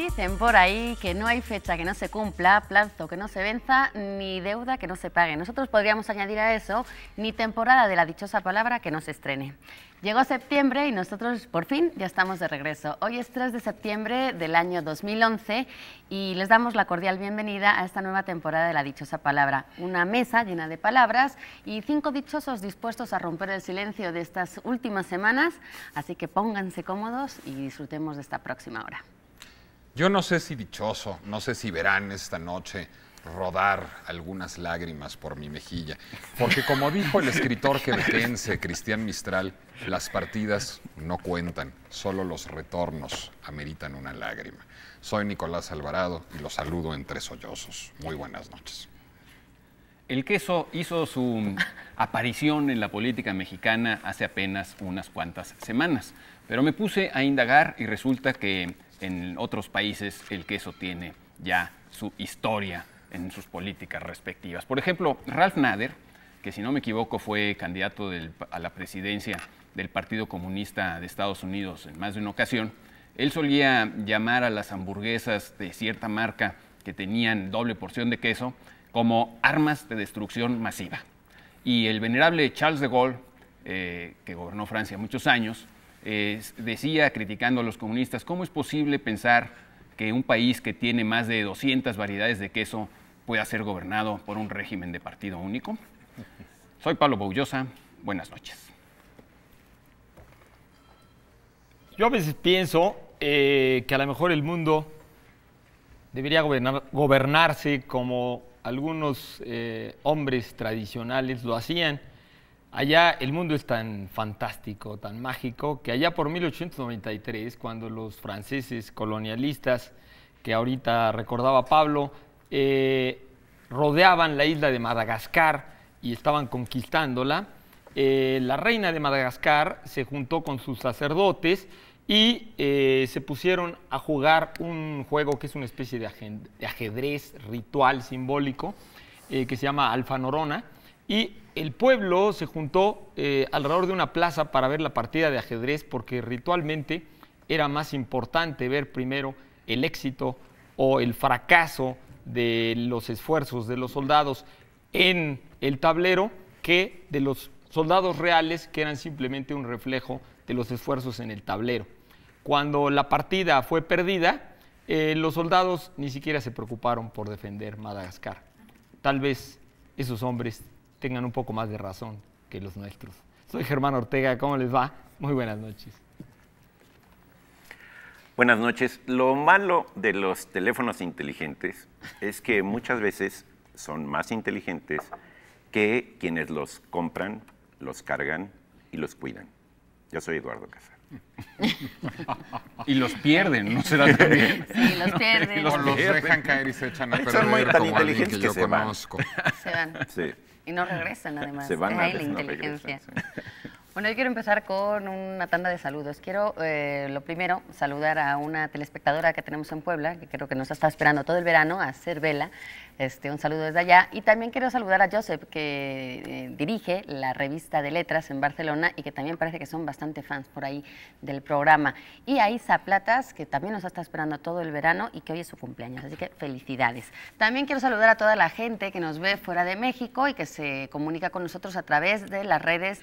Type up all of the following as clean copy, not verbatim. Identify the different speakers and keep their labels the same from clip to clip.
Speaker 1: Dicen por ahí que no hay fecha que no se cumpla, plazo que no se venza, ni deuda que no se pague. Nosotros podríamos añadir a eso, ni temporada de la dichosa palabra que no se estrene. Llegó septiembre y nosotros por fin ya estamos de regreso. Hoy es 3 de septiembre del año 2011 y les damos la cordial bienvenida a esta nueva temporada de la dichosa palabra. Una mesa llena de palabras y 5 dichosos dispuestos a romper el silencio de estas últimas semanas, así que pónganse cómodos y disfrutemos de esta próxima hora.
Speaker 2: Yo no sé si dichoso, no sé si verán esta noche rodar algunas lágrimas por mi mejilla, porque como dijo el escritor quebequense Cristian Mistral, las partidas no cuentan, solo los retornos ameritan una lágrima. Soy Nicolás Alvarado y los saludo entre sollozos. Muy buenas noches.
Speaker 3: El queso hizo su aparición en la política mexicana hace apenas unas cuantas semanas, pero me puse a indagar y resulta que en otros países el queso tiene ya su historia en sus políticas respectivas. Por ejemplo, Ralph Nader, que si no me equivoco fue candidato a la presidencia del Partido Comunista de Estados Unidos en más de una ocasión, él solía llamar a las hamburguesas de cierta marca que tenían doble porción de queso como armas de destrucción masiva. Y el venerable Charles de Gaulle, que gobernó Francia muchos años, decía, criticando a los comunistas, ¿cómo es posible pensar que un país que tiene más de 200 variedades de queso pueda ser gobernado por un régimen de partido único? Soy Pablo Boullosa, buenas noches.
Speaker 4: Yo a veces pienso que a lo mejor el mundo debería gobernarse como algunos hombres tradicionales lo hacían. Allá el mundo es tan fantástico, tan mágico, que allá por 1893, cuando los franceses colonialistas, que ahorita recordaba Pablo, rodeaban la isla de Madagascar y estaban conquistándola, la reina de Madagascar se juntó con sus sacerdotes y se pusieron a jugar un juego que es una especie de ajedrez ritual simbólico que se llama Alfanorona, y el pueblo se juntó alrededor de una plaza para ver la partida de ajedrez porque ritualmente era más importante ver primero el éxito o el fracaso de los esfuerzos de los soldados en el tablero que de los soldados reales, que eran simplemente un reflejo de los esfuerzos en el tablero. Cuando la partida fue perdida, los soldados ni siquiera se preocuparon por defender Madagascar. Tal vez esos hombres tengan un poco más de razón que los nuestros. Soy Germán Ortega, ¿cómo les va? Muy buenas noches.
Speaker 5: Buenas noches. Lo malo de los teléfonos inteligentes es que muchas veces son más inteligentes que quienes los compran, los cargan y los cuidan. Yo soy Eduardo Casar.
Speaker 3: Y los pierden, ¿no será también?
Speaker 1: Sí, los pierden.
Speaker 2: Los dejan caer y se echan a perder.
Speaker 5: Son muy tan
Speaker 2: como alguien
Speaker 5: inteligentes
Speaker 2: que yo
Speaker 5: que se van.
Speaker 2: conozco.
Speaker 1: Se van.
Speaker 5: Sí.
Speaker 1: Y no regresan, además.
Speaker 5: Se van
Speaker 1: Es
Speaker 5: a
Speaker 1: ahí la
Speaker 5: veces, no
Speaker 1: inteligencia.
Speaker 5: regresan, sí.
Speaker 1: Bueno, yo quiero empezar con una tanda de saludos. Quiero, lo primero, saludar a una telespectadora que tenemos en Puebla, que creo que nos está esperando todo el verano, a Cervela. Un saludo desde allá. Y también quiero saludar a Josep, que dirige la revista de letras en Barcelona y que también parece que son bastante fans por ahí del programa. Y a Isa Platas, que también nos está esperando todo el verano y que hoy es su cumpleaños. Así que felicidades. También quiero saludar a toda la gente que nos ve fuera de México y que se comunica con nosotros a través de las redes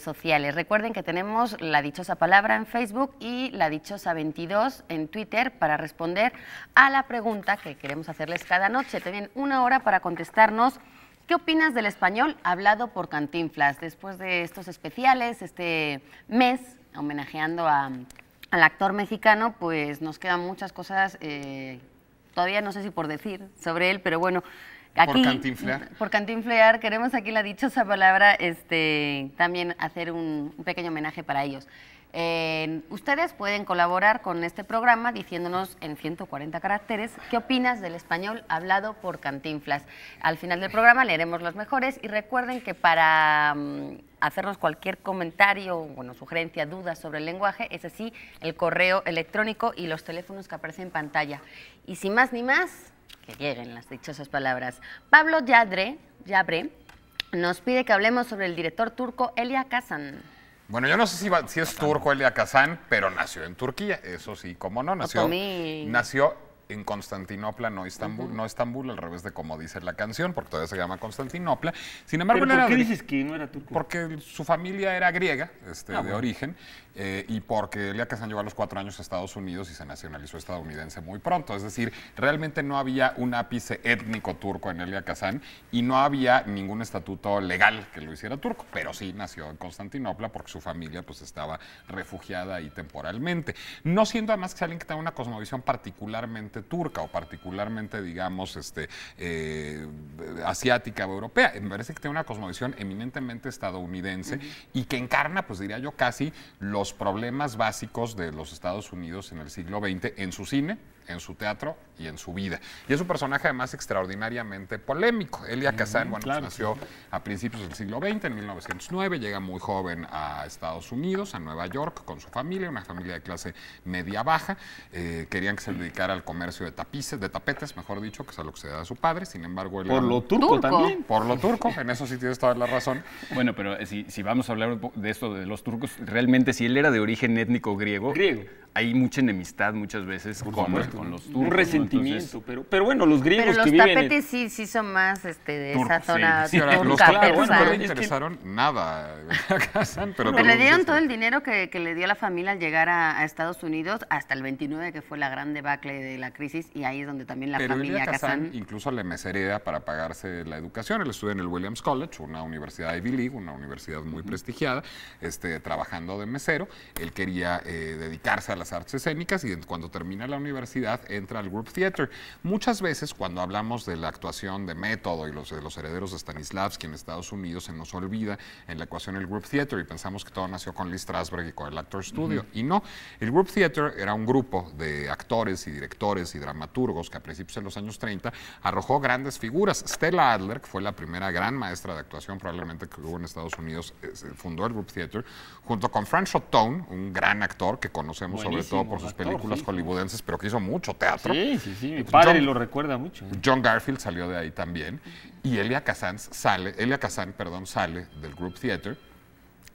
Speaker 1: sociales. Recuerden que tenemos La Dichosa Palabra en Facebook y La Dichosa 22 en Twitter para responder a la pregunta que queremos hacerles cada noche. Tienen una hora para contestarnos. ¿Qué opinas del español hablado por Cantinflas? Después de estos especiales, este mes, homenajeando al actor mexicano, pues nos quedan muchas cosas, todavía no sé si por decir sobre él, pero bueno, aquí, por cantinflear, queremos aquí La Dichosa Palabra también hacer un pequeño homenaje para ellos. Ustedes pueden colaborar con este programa diciéndonos en 140 caracteres qué opinas del español hablado por Cantinflas. Al final del programa leeremos los mejores y recuerden que para hacernos cualquier comentario, bueno, sugerencia, duda sobre el lenguaje, es así el correo electrónico y los teléfonos que aparecen en pantalla. Y sin más ni más, que lleguen las dichosas palabras. Pablo Yabre nos pide que hablemos sobre el director turco Elia Kazan.
Speaker 2: Bueno, yo no sé si es turco Elia Kazan, pero nació en Turquía, eso sí, cómo no, nació en Constantinopla, no Estambul, al revés de como dice la canción, porque todavía se llama Constantinopla. Sin embargo,
Speaker 4: ¿Pero por qué dices que no era turco?
Speaker 2: Porque su familia era griega, de origen, y porque Elia Kazan llegó a los 4 años a Estados Unidos y se nacionalizó estadounidense muy pronto. Es decir, realmente no había un ápice étnico turco en Elia Kazan y no había ningún estatuto legal que lo hiciera turco, pero sí nació en Constantinopla porque su familia pues estaba refugiada ahí temporalmente. No siendo además que sea alguien que tenga una cosmovisión particularmente turca o particularmente, digamos, asiática o europea. Me parece que tiene una cosmovisión eminentemente estadounidense y que encarna, pues diría yo, casi los problemas básicos de los Estados Unidos en el siglo XX en su cine, en su teatro y en su vida. Y es un personaje además extraordinariamente polémico. Elia Kazan, bueno, pues nació a principios del siglo XX, en 1909, llega muy joven a Estados Unidos, a Nueva York, con su familia, una familia de clase media-baja. Querían que se dedicara al comercio de tapetes, mejor dicho, que es a lo que se da a su padre. Sin embargo, él
Speaker 4: por lo turco también.
Speaker 2: Por lo turco, en eso sí tienes toda la razón.
Speaker 3: Bueno, pero si vamos a hablar de esto de los turcos, realmente si él era de origen étnico griego. Hay mucha enemistad muchas veces con los turcos.
Speaker 4: Un resentimiento, entonces, pero bueno, los griegos
Speaker 1: pero
Speaker 4: que
Speaker 1: los
Speaker 4: viven...
Speaker 1: tapetes sí son más de esa zona
Speaker 2: turca,
Speaker 1: turca,
Speaker 2: los tapetes
Speaker 1: persa.
Speaker 2: no le interesaron nada a Kazan, pero
Speaker 1: le dieron todo el dinero que le dio la familia al llegar a Estados Unidos hasta el 29, que fue la gran debacle de la crisis, y ahí es donde también la familia Kazan
Speaker 2: incluso le meserea para pagarse la educación. Él estudia en el Williams College, una universidad Ivy League, una universidad muy prestigiada, trabajando de mesero. Él quería dedicarse a las artes escénicas y cuando termina la universidad entra al Group Theater. Muchas veces cuando hablamos de la actuación de método y de los herederos de Stanislavski en Estados Unidos se nos olvida en la ecuación el Group Theater y pensamos que todo nació con Lee Strasberg y con el Actors Studio. Y no, el Group Theater era un grupo de actores y directores y dramaturgos que a principios de los años 30 arrojó grandes figuras. Stella Adler, que fue la primera gran maestra de actuación probablemente que hubo en Estados Unidos, fundó el Group Theater, junto con Franchot Tone, un gran actor que conocemos sobre todo por sus películas hollywoodenses, pero que hizo mucho teatro.
Speaker 4: Sí, mi padre lo recuerda mucho.
Speaker 2: John Garfield salió de ahí también. Y Elia Kazan sale del Group Theater.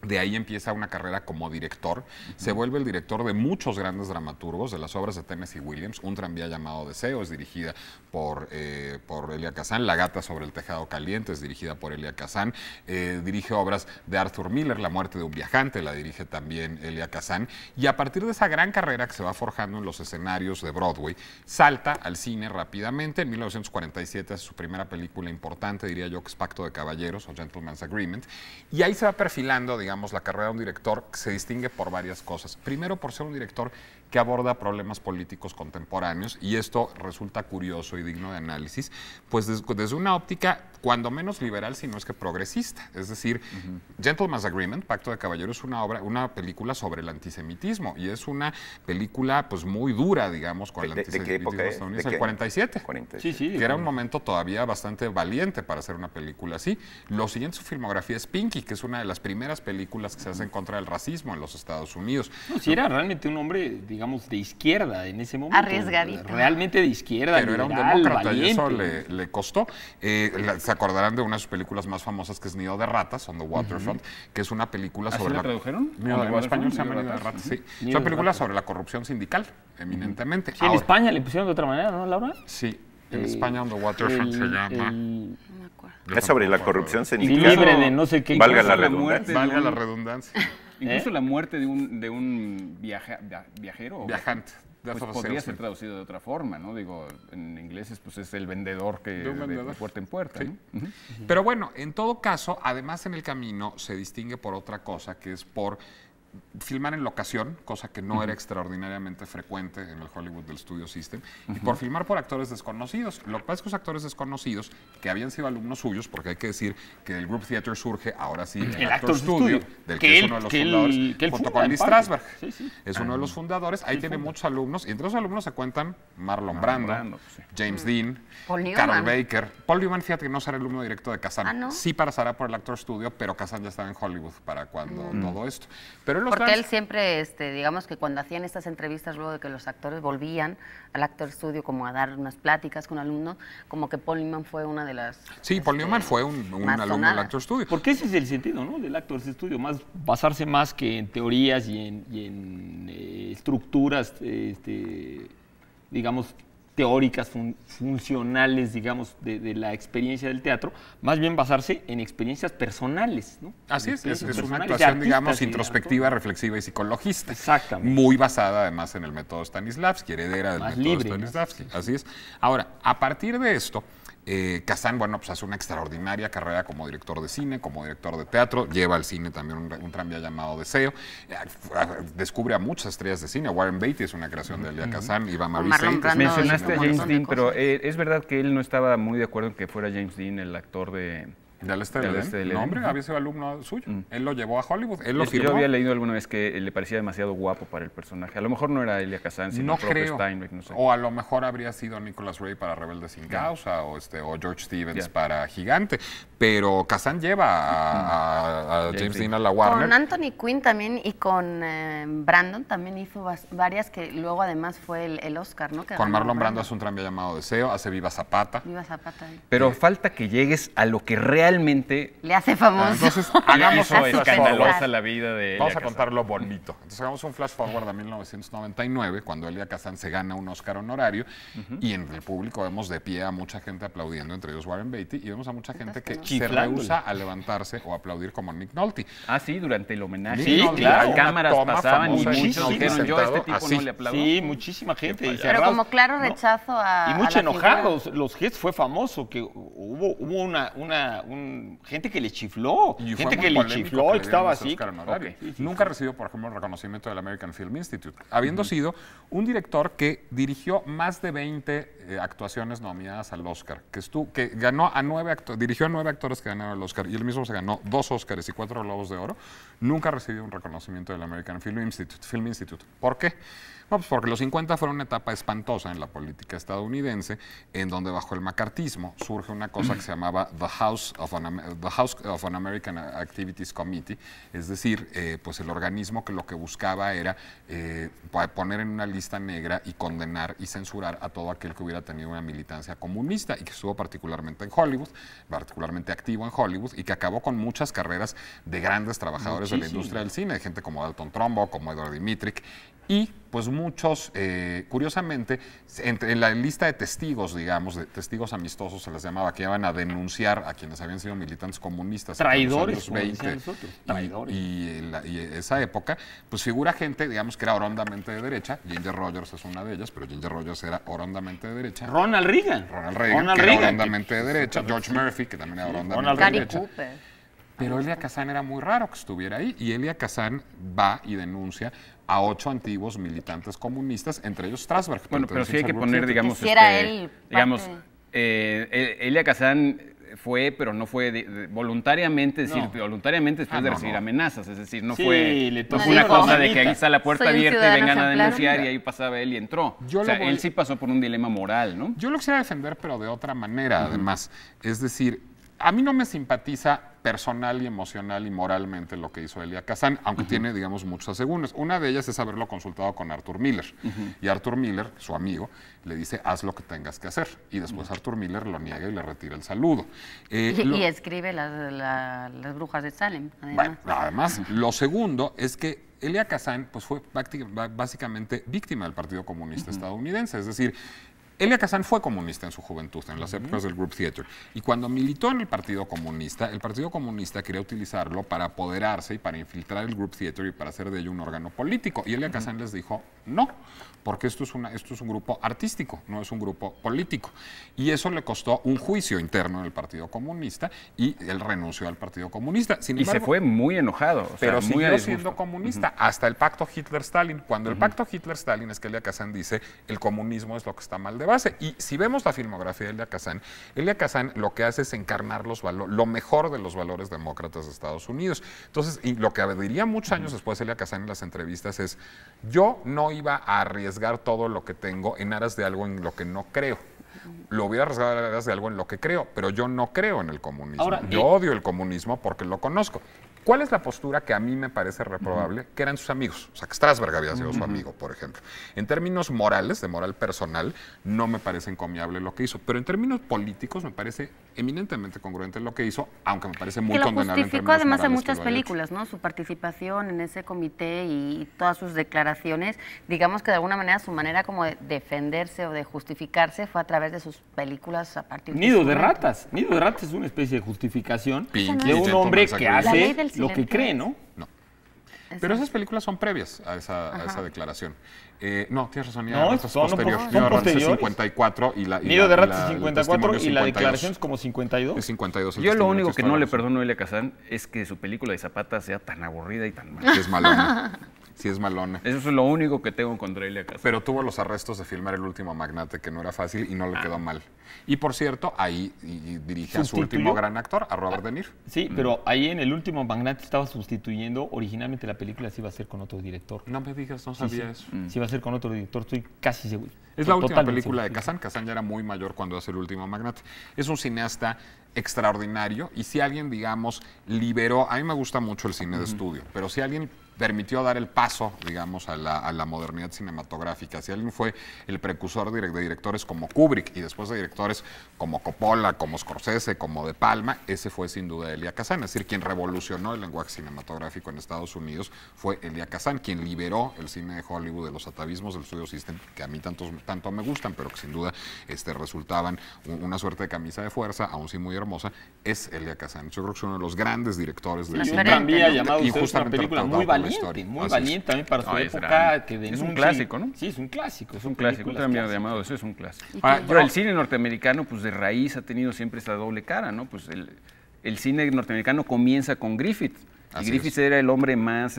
Speaker 2: De ahí empieza una carrera como director. Se vuelve el director de muchos grandes dramaturgos, de las obras de Tennessee Williams. Un tranvía llamado Deseo es dirigida por Elia Kazan. La gata sobre el tejado caliente es dirigida por Elia Kazan. Dirige obras de Arthur Miller, La muerte de un viajante, la dirige también Elia Kazan. Y a partir de esa gran carrera que se va forjando en los escenarios de Broadway, salta al cine rápidamente. En 1947 hace su primera película importante, diría yo, que es Pacto de Caballeros o Gentleman's Agreement. Y ahí se va perfilando, digamos, la carrera de un director que se distingue por varias cosas. Primero, por ser un director que aborda problemas políticos contemporáneos, y esto resulta curioso y digno de análisis, pues desde una óptica cuando menos liberal, si no es que progresista. Es decir, Gentleman's Agreement, Pacto de Caballeros, es una película sobre el antisemitismo, y es una película pues muy dura, digamos, con el antisemitismo estadounidense. El 47.
Speaker 4: Sí,
Speaker 2: que era un momento todavía bastante valiente para hacer una película así. Lo siguiente en su filmografía es Pinky, que es una de las primeras películas que se hacen contra del racismo en los Estados Unidos.
Speaker 4: No, sí, era realmente un hombre, digamos, de izquierda en ese momento.
Speaker 1: Arriesgadito.
Speaker 4: Realmente de izquierda,
Speaker 2: pero
Speaker 4: liberal,
Speaker 2: era un demócrata,
Speaker 4: valiente.
Speaker 2: y eso le costó. Se acordarán de una de sus películas más famosas, que es Nido de Ratas, On the Waterfront, que es una película sobre
Speaker 3: la tradujeron?
Speaker 2: En español se llama Nido de Ratas, sí. Es una película sobre la corrupción sindical, eminentemente.
Speaker 4: Sí, en España le pusieron de otra manera, ¿no, Laura?
Speaker 2: Sí, en España On the Waterfront se llama...
Speaker 1: No me acuerdo.
Speaker 5: Es sobre la corrupción sindical.
Speaker 4: Libre de no sé qué.
Speaker 5: Valga la
Speaker 3: redundancia.
Speaker 2: Valga la redundancia.
Speaker 3: Incluso la muerte de un viajero.
Speaker 2: Viajante.
Speaker 3: Pues podría ser traducido de otra forma, ¿no? Digo, en inglés es el vendedor que de puerta en puerta.
Speaker 2: Sí.
Speaker 3: ¿No?
Speaker 2: Pero bueno, en todo caso, además en el camino se distingue por otra cosa, que es por filmar en locación, cosa que no era extraordinariamente frecuente en el Hollywood del Studio System, y por filmar por actores desconocidos. Lo que pasa es que los actores desconocidos, que habían sido alumnos suyos, porque hay que decir que el Group Theater surge ahora sí en el Actors Studio, del que es uno de los fundadores, junto con Lee Strasberg. Es uno de los fundadores. Ahí tiene muchos alumnos, y entre los alumnos se cuentan Marlon Brando, James Dean, Carol Baker. Paul Newman, fíjate que no será alumno directo de Kazan.
Speaker 1: ¿Ah, no?
Speaker 2: Sí pasará por el Actors Studio, pero Kazan ya estaba en Hollywood para cuando todo esto. Pero Pero los
Speaker 1: Porque
Speaker 2: Dance-
Speaker 1: él siempre, digamos que cuando hacían estas entrevistas, luego de que los actores volvían al Actor Studio como a dar unas pláticas con alumnos, como que Paul Newman fue una de las...
Speaker 2: Sí, Paul Newman fue un
Speaker 1: más
Speaker 2: alumno del
Speaker 1: sonadas.
Speaker 2: Actor Studio.
Speaker 4: Porque ese es el sentido, ¿no? Del Actors Studio, basarse más que en teorías y en estructuras, digamos, teóricas, funcionales, digamos, de la experiencia del teatro, más bien basarse en experiencias personales, ¿no?
Speaker 2: Así es
Speaker 4: Experiencias
Speaker 2: una
Speaker 4: personales de
Speaker 2: actuación, digamos,
Speaker 4: artistas y de
Speaker 2: introspectiva,
Speaker 4: actores.
Speaker 2: reflexiva y psicologista.
Speaker 4: Exactamente.
Speaker 2: Muy basada, además, en el método Stanislavski, heredera del
Speaker 4: Más
Speaker 2: método
Speaker 4: libre, ¿no?
Speaker 2: Stanislavski. Así es. Ahora, a partir de esto, Kazan, bueno, pues hace una extraordinaria carrera como director de cine, como director de teatro, lleva al cine también un tranvía llamado Deseo, descubre a muchas estrellas de cine. Warren Beatty es una creación de Elia Kazan, Iván
Speaker 1: Marlon
Speaker 2: Maurice.
Speaker 1: Brando
Speaker 3: Mencionaste a
Speaker 1: hizo un
Speaker 3: James
Speaker 1: montón de
Speaker 3: Dean, pero
Speaker 1: cosas.
Speaker 3: es verdad que él no estaba muy de acuerdo en que fuera James Dean el actor de...
Speaker 2: Del Este
Speaker 3: Del
Speaker 2: del
Speaker 3: Este
Speaker 2: Edén.
Speaker 3: del
Speaker 2: No,
Speaker 3: Edén.
Speaker 2: hombre,
Speaker 3: Ujú.
Speaker 2: había sido alumno suyo. Él lo llevó a Hollywood, él lo
Speaker 3: Es que
Speaker 2: firmó.
Speaker 3: yo había leído alguna vez que le parecía demasiado guapo para el personaje. A lo mejor no era Elia Kazan, sino
Speaker 2: No
Speaker 3: el propio
Speaker 2: creo.
Speaker 3: Steinbeck, no sé.
Speaker 2: O a lo mejor habría sido Nicholas Ray para Rebelde sin Causa o George Stevens
Speaker 3: Ya.
Speaker 2: para Gigante. Pero Kazan lleva a James Dean a la
Speaker 1: Con
Speaker 2: Warner.
Speaker 1: Anthony Quinn también y con Brandon también hizo varias que luego además fue el Oscar, ¿no? Que
Speaker 2: Con
Speaker 1: ganó
Speaker 2: Marlon Brando hace un tranvía llamado Deseo, hace Viva Zapata.
Speaker 1: Viva Zapata. ahí.
Speaker 3: Pero falta que llegues a lo que realmente
Speaker 1: Le hace famoso.
Speaker 2: Entonces, hagamos
Speaker 3: hizo
Speaker 2: un flash
Speaker 3: escandalosa
Speaker 2: forward.
Speaker 3: la vida de Elia
Speaker 2: Vamos a
Speaker 3: Kazan.
Speaker 2: contar lo bonito. Entonces hagamos un flash forward a 1999, cuando Elia Kazan se gana un Oscar honorario y en el público vemos de pie a mucha gente aplaudiendo, entre ellos Warren Beatty, y vemos a mucha gente que se
Speaker 4: Chiflándole.
Speaker 2: rehúsa a levantarse o aplaudir como Nick Nolte.
Speaker 3: Ah, sí, durante el homenaje.
Speaker 2: Sí,
Speaker 3: Las
Speaker 2: claro.
Speaker 3: cámaras
Speaker 2: Hay una toma
Speaker 3: pasaban y
Speaker 2: famosa
Speaker 3: muchos
Speaker 2: de
Speaker 3: dijeron, yo a este
Speaker 2: sentado
Speaker 3: tipo
Speaker 2: así.
Speaker 3: no le aplaudo.
Speaker 4: Sí, muchísima gente. y
Speaker 1: Pero
Speaker 4: cerrados.
Speaker 1: como claro
Speaker 4: No.
Speaker 1: rechazo a.
Speaker 4: Y
Speaker 1: a
Speaker 4: mucho
Speaker 1: la
Speaker 4: enojados.
Speaker 1: figura.
Speaker 4: Los Jets fue famoso, que hubo gente que le chifló,
Speaker 2: Y fue
Speaker 4: gente
Speaker 2: muy
Speaker 4: que le
Speaker 2: polémico
Speaker 4: chifló,
Speaker 2: que
Speaker 4: que
Speaker 2: le
Speaker 4: estaba
Speaker 2: dieran ese
Speaker 4: así.
Speaker 2: Oscar honorario.
Speaker 4: Ok, sí, sí,
Speaker 2: Nunca recibió, por ejemplo, el reconocimiento del American Film Institute, habiendo sido un director que dirigió más de 20 actuaciones nominadas al Oscar, que ganó a dirigió a 9 actores que ganaron el Oscar, y él mismo se ganó 2 Oscars y 4 Globos de Oro. Nunca recibió un reconocimiento del American Film Institute. ¿Por qué? No, pues porque los 50 fueron una etapa espantosa en la política estadounidense, en donde bajo el macartismo surge una cosa que se llamaba The House of an American Activities Committee, es decir, pues el organismo que lo que buscaba era poner en una lista negra y condenar y censurar a todo aquel que hubiera tenido una militancia comunista y que estuvo particularmente en Hollywood, particularmente activo en Hollywood, y que acabó con muchas carreras de grandes trabajadores de la industria del cine, de gente como Dalton Trumbo, como Edward Dmytryk, y pues muchos, curiosamente, en la lista de testigos, digamos, de testigos amistosos se les llamaba, que iban a denunciar a quienes habían sido militantes comunistas.
Speaker 4: Traidores,
Speaker 2: en los
Speaker 4: como
Speaker 2: años
Speaker 4: decían
Speaker 2: 20
Speaker 4: nosotros, traidores.
Speaker 2: y esa época, pues figura gente, digamos, que era horrendamente de derecha. Ginger Rogers es una de ellas, pero Ginger Rogers era horrendamente de derecha.
Speaker 4: Ronald Reagan.
Speaker 2: Ronald Reagan, que era horrendamente de derecha. George Murphy, que también era horrendamente de
Speaker 1: Gary
Speaker 2: derecha.
Speaker 1: Cooper.
Speaker 2: Pero Elia Kazan era muy raro que estuviera ahí, y Elia Kazan va y denuncia a 8 antiguos militantes comunistas, entre ellos Strasberg.
Speaker 3: Bueno, pero sí hay que
Speaker 2: perteneciente al
Speaker 3: poner,
Speaker 2: Grupo
Speaker 3: digamos,
Speaker 1: Quisiera él
Speaker 3: digamos,
Speaker 1: parte-
Speaker 3: Elia Kazan fue, pero no fue voluntariamente, es decir,
Speaker 4: No.
Speaker 3: voluntariamente después de
Speaker 2: no,
Speaker 3: recibir
Speaker 2: no.
Speaker 3: amenazas, es decir, no
Speaker 4: Sí,
Speaker 3: fue,
Speaker 4: le
Speaker 3: no
Speaker 4: tocó
Speaker 3: fue una
Speaker 1: dijo,
Speaker 3: cosa de que
Speaker 4: "Mamita,
Speaker 3: ahí está la puerta
Speaker 1: soy un
Speaker 3: abierta y
Speaker 1: ciudadano
Speaker 3: vengan a
Speaker 1: ejemplar".
Speaker 3: denunciar, y ahí pasaba él y entró.
Speaker 2: Yo
Speaker 3: O sea,
Speaker 2: lo voy-
Speaker 3: él sí pasó por un dilema moral, ¿no?
Speaker 2: Yo lo quisiera defender, pero de otra manera, además. Es decir, a mí no me simpatiza personal y emocional y moralmente lo que hizo Elia Kazan, aunque tiene, digamos, muchas asegúnes. Una de ellas es haberlo consultado con Arthur Miller. Y Arthur Miller, su amigo, le dice, haz lo que tengas que hacer. Y después Arthur Miller lo niega y le retira el saludo.
Speaker 1: Y escribe las brujas de Salem, además.
Speaker 2: Bueno, además, lo segundo es que Elia Kazan pues, fue básicamente víctima del Partido Comunista estadounidense. Es decir, Elia Kazan fue comunista en su juventud, en las épocas del Group Theater. Y cuando militó en el Partido Comunista quería utilizarlo para apoderarse y para infiltrar el Group Theater y para hacer de ello un órgano político. Y Elia Kazan les dijo, no, porque esto es un grupo artístico, no es un grupo político. Y eso le costó un juicio interno en el Partido Comunista y él renunció al Partido Comunista. Sin
Speaker 3: Y se
Speaker 2: embargo,
Speaker 3: fue muy enojado, o sea,
Speaker 2: pero
Speaker 3: muy a
Speaker 2: siguió
Speaker 3: disgusto.
Speaker 2: siendo comunista hasta el pacto Hitler-Stalin. Cuando el pacto Hitler-Stalin es que Elia Kazan dice el comunismo es lo que está mal de base. Y si vemos la filmografía de Elia Kazan lo que hace es encarnar lo mejor de los valores demócratas de Estados Unidos. Entonces, y lo que diría muchos años después Elia Kazan en las entrevistas es, yo no iba a arriesgar todo lo que tengo en aras de algo en lo que no creo. Lo hubiera arriesgado en aras de algo en lo que creo, pero yo no creo en el comunismo.
Speaker 4: Ahora,
Speaker 2: yo odio el comunismo porque lo conozco. ¿Cuál es la postura que a mí me parece reprobable? Que eran sus amigos. O sea, que Strasberg había sido su amigo, por ejemplo. En términos morales, de moral personal, no me parece encomiable lo que hizo. Pero en términos políticos me parece eminentemente congruente lo que hizo, aunque me parece muy
Speaker 1: que lo
Speaker 2: condenable en
Speaker 1: justificó
Speaker 2: términos
Speaker 1: además en
Speaker 2: morales que
Speaker 1: muchas
Speaker 2: lo haya hecho.
Speaker 1: películas, ¿no? Su participación en ese comité y todas sus declaraciones, digamos que de alguna manera su manera como de defenderse o de justificarse fue a través de sus películas a partir de
Speaker 4: Nido
Speaker 1: su
Speaker 4: de
Speaker 1: mente.
Speaker 4: ratas. Nido de ratas es una especie de justificación
Speaker 2: Pinky,
Speaker 4: de un hombre que
Speaker 2: Gentleman's
Speaker 1: La ley
Speaker 4: hace
Speaker 1: del
Speaker 4: lo
Speaker 1: silencio
Speaker 4: que cree,
Speaker 1: es-
Speaker 4: ¿no?
Speaker 2: No. Pero esas películas son previas a esa declaración. No, tienes razón. Nido de
Speaker 4: No,
Speaker 2: Ratas es
Speaker 4: son
Speaker 2: posterior.
Speaker 4: son
Speaker 2: Nido de Ratas es
Speaker 4: posteriores.
Speaker 2: 54 y la
Speaker 4: Nido de ratas
Speaker 2: el
Speaker 4: 54
Speaker 2: testimonio
Speaker 4: y la
Speaker 2: 52.
Speaker 4: declaración es como 52.
Speaker 2: Es 52. el
Speaker 3: Yo lo
Speaker 2: testimonio,
Speaker 3: único
Speaker 2: tienes
Speaker 3: que
Speaker 2: toda
Speaker 3: no
Speaker 2: la
Speaker 3: le
Speaker 2: razón.
Speaker 3: perdono a Elia Kazan es que su película de Zapata sea tan aburrida y tan mala.
Speaker 2: Sí es malona. Sí es malona.
Speaker 3: Eso es lo único que tengo contra Elia Kazan.
Speaker 2: Pero tuvo los arrestos de filmar El último magnate, que no era fácil y no le quedó mal. Y por cierto, ahí dirige a su
Speaker 4: ¿Sustituyó?
Speaker 2: último gran actor, a Robert De Niro.
Speaker 4: Sí, pero ahí en El último magnate estaba sustituyendo. Originalmente la película se iba a hacer con otro director.
Speaker 2: No me digas, no
Speaker 4: Sí,
Speaker 2: sabía
Speaker 4: sí.
Speaker 2: eso.
Speaker 4: Se iba a hacer con otro director, estoy casi seguro.
Speaker 2: Es la última
Speaker 4: Totalmente
Speaker 2: película de
Speaker 4: seguro.
Speaker 2: Kazan. Kazan ya era muy mayor cuando hace El último magnate. Es un cineasta extraordinario y si alguien, digamos, liberó, a mí me gusta mucho el cine de estudio, pero si alguien permitió dar el paso, digamos, a la modernidad cinematográfica, si alguien fue el precursor de directores como Kubrick y después de directores como Coppola, como Scorsese, como De Palma, ese fue sin duda Elia Kazan. Es decir, quien revolucionó el lenguaje cinematográfico en Estados Unidos fue Elia Kazan, quien liberó el cine de Hollywood de los atavismos del Studio System, que a mí tanto me gustan, pero que sin duda resultaban una suerte de camisa de fuerza, aún sí muy hermosa, es Elia Kazan. Yo creo que es uno de los grandes directores del
Speaker 4: Y un
Speaker 2: cine.
Speaker 4: tranvía
Speaker 1: ¿no?
Speaker 4: llamado Usted es una
Speaker 2: Injustamente
Speaker 4: película
Speaker 2: retratado
Speaker 4: muy
Speaker 2: por la
Speaker 4: valiente,
Speaker 2: historia.
Speaker 4: muy
Speaker 2: Así es.
Speaker 4: valiente también para su
Speaker 3: No, es
Speaker 4: época.
Speaker 3: grande.
Speaker 4: Que
Speaker 3: Es un
Speaker 4: denuncia y-
Speaker 3: clásico, ¿no?
Speaker 4: Sí, es un clásico.
Speaker 3: Es un clásico,
Speaker 4: películas
Speaker 3: también
Speaker 4: clásicas.
Speaker 3: llamado eso, es un clásico.
Speaker 2: Ah,
Speaker 3: Pero el cine norteamericano, pues de raíz ha tenido siempre esa doble cara, ¿no? Pues el cine norteamericano comienza con Griffith. Y
Speaker 2: Así
Speaker 3: Griffith
Speaker 2: es.
Speaker 3: era el hombre más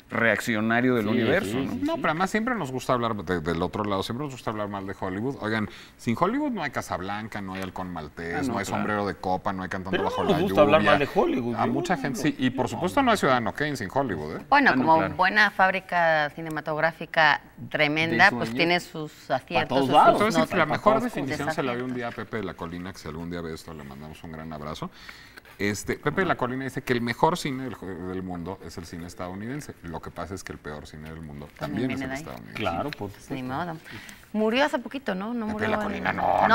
Speaker 3: reaccionario del
Speaker 4: Sí,
Speaker 3: universo,
Speaker 4: sí,
Speaker 3: ¿no?
Speaker 4: sí.
Speaker 2: No, pero además siempre nos gusta hablar del otro lado, siempre nos gusta hablar mal de Hollywood. Oigan, sin Hollywood no hay Casablanca, no hay Halcón Maltés,
Speaker 3: Ah, no,
Speaker 2: no hay
Speaker 3: claro.
Speaker 2: Sombrero de Copa, no hay Cantando
Speaker 4: Pero
Speaker 2: bajo
Speaker 4: no
Speaker 2: la
Speaker 4: nos gusta
Speaker 2: lluvia.
Speaker 4: hablar mal de Hollywood,
Speaker 2: A
Speaker 4: yo
Speaker 2: mucha
Speaker 4: no,
Speaker 2: gente sí, y por supuesto no hay Ciudadano Kane sin Hollywood, ¿eh?
Speaker 1: Bueno,
Speaker 3: Ah, no,
Speaker 1: como
Speaker 3: claro.
Speaker 1: buena fábrica cinematográfica tremenda,
Speaker 3: De
Speaker 1: pues
Speaker 3: sueños.
Speaker 1: tiene sus aciertos,
Speaker 4: todos
Speaker 1: sus
Speaker 4: lados.
Speaker 2: Te voy a decir
Speaker 1: notas,
Speaker 2: que la
Speaker 4: para
Speaker 2: mejor
Speaker 4: todos,
Speaker 2: definición se la dio un
Speaker 1: desaciertos.
Speaker 2: día a Pepe de la Colina, que si algún día ve esto le mandamos un gran abrazo. Pepe de la Colina dice que el mejor cine del mundo es el cine estadounidense. Lo que pasa es que el peor cine del mundo también es
Speaker 1: viene
Speaker 2: el
Speaker 1: de ahí.
Speaker 2: estadounidense.
Speaker 4: Claro, por
Speaker 1: Pues ni
Speaker 4: supuesto.
Speaker 1: modo. Murió hace poquito, ¿no? No
Speaker 2: Pepe
Speaker 1: murió.
Speaker 2: de la
Speaker 1: en-
Speaker 2: Colina,
Speaker 1: no.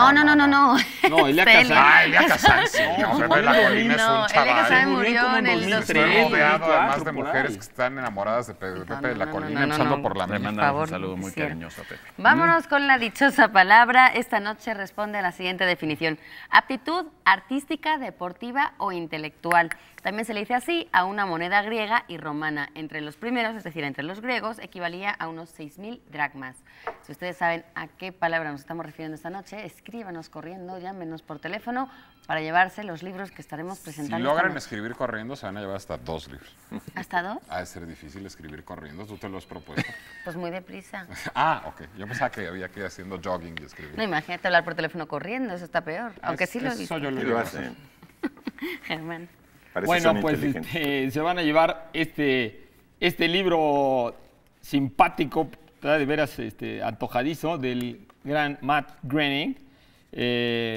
Speaker 2: no.
Speaker 4: No, Elia Kazan.
Speaker 2: Ah, Elia Kazan, sí. No,
Speaker 4: se
Speaker 2: Pepe de la
Speaker 4: murió en
Speaker 2: Colina es
Speaker 1: No,
Speaker 2: un
Speaker 1: Elia
Speaker 2: chaval.
Speaker 1: Kazan
Speaker 4: murió
Speaker 1: murió
Speaker 4: como
Speaker 1: en
Speaker 4: en
Speaker 1: el
Speaker 4: 2003,
Speaker 2: Estoy
Speaker 1: 2000.
Speaker 2: rodeado
Speaker 4: 2004,
Speaker 2: además de
Speaker 4: por
Speaker 2: mujeres
Speaker 4: ahí.
Speaker 2: que están enamoradas de Pepe de la
Speaker 1: no,
Speaker 2: Colina,
Speaker 1: no,
Speaker 2: empezando
Speaker 1: no.
Speaker 2: por la
Speaker 3: Le
Speaker 2: mía.
Speaker 3: mandamos
Speaker 1: favor,
Speaker 3: un saludo muy
Speaker 1: quisiera.
Speaker 3: cariñoso a Pepe.
Speaker 1: Vámonos con la dichosa palabra. Esta noche responde a la siguiente definición. Aptitud artística, deportiva o intelectual. También se le dice así a una moneda griega y romana. Entre los primeros, es decir, entre los griegos, equivalía a unos 6.000 dracmas. Si ustedes saben a qué palabra nos estamos refiriendo esta noche, escríbanos corriendo, llámenos por teléfono para llevarse los libros que estaremos
Speaker 2: Si
Speaker 1: presentando.
Speaker 2: logran
Speaker 1: esta noche.
Speaker 2: escribir corriendo, se van a llevar hasta 2 libros.
Speaker 1: ¿Hasta 2?
Speaker 2: Ha de ser difícil escribir corriendo, tú te lo has propuesto.
Speaker 1: Pues muy deprisa.
Speaker 2: Ah, ok. Yo pensaba que había que ir haciendo jogging y escribir.
Speaker 1: No, imagínate hablar por teléfono corriendo, eso está peor. Aunque sí lo he
Speaker 2: Eso
Speaker 1: visto.
Speaker 2: yo lo
Speaker 5: Sí
Speaker 2: llevo
Speaker 5: lo
Speaker 2: a hacer.
Speaker 5: hacen.
Speaker 1: Germán.
Speaker 5: Parece
Speaker 4: Bueno,
Speaker 5: son
Speaker 4: pues
Speaker 5: inteligentes.
Speaker 4: se van a llevar este libro simpático, ¿verdad? De veras antojadizo, del gran Matt Groening,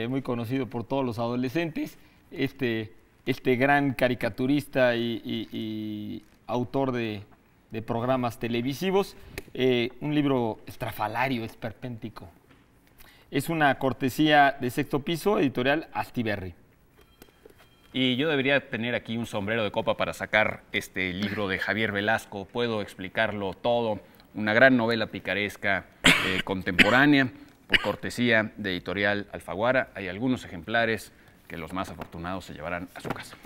Speaker 4: muy conocido por todos los adolescentes, este gran caricaturista y autor de programas televisivos, un libro estrafalario, esperpéntico. Es una cortesía de Sexto Piso, editorial Astiberri.
Speaker 3: Y yo debería tener aquí un sombrero de copa para sacar este libro de Javier Velasco. Puedo explicarlo todo. Una gran novela picaresca contemporánea, por cortesía de editorial Alfaguara. Hay algunos ejemplares que los más afortunados se llevarán a su casa.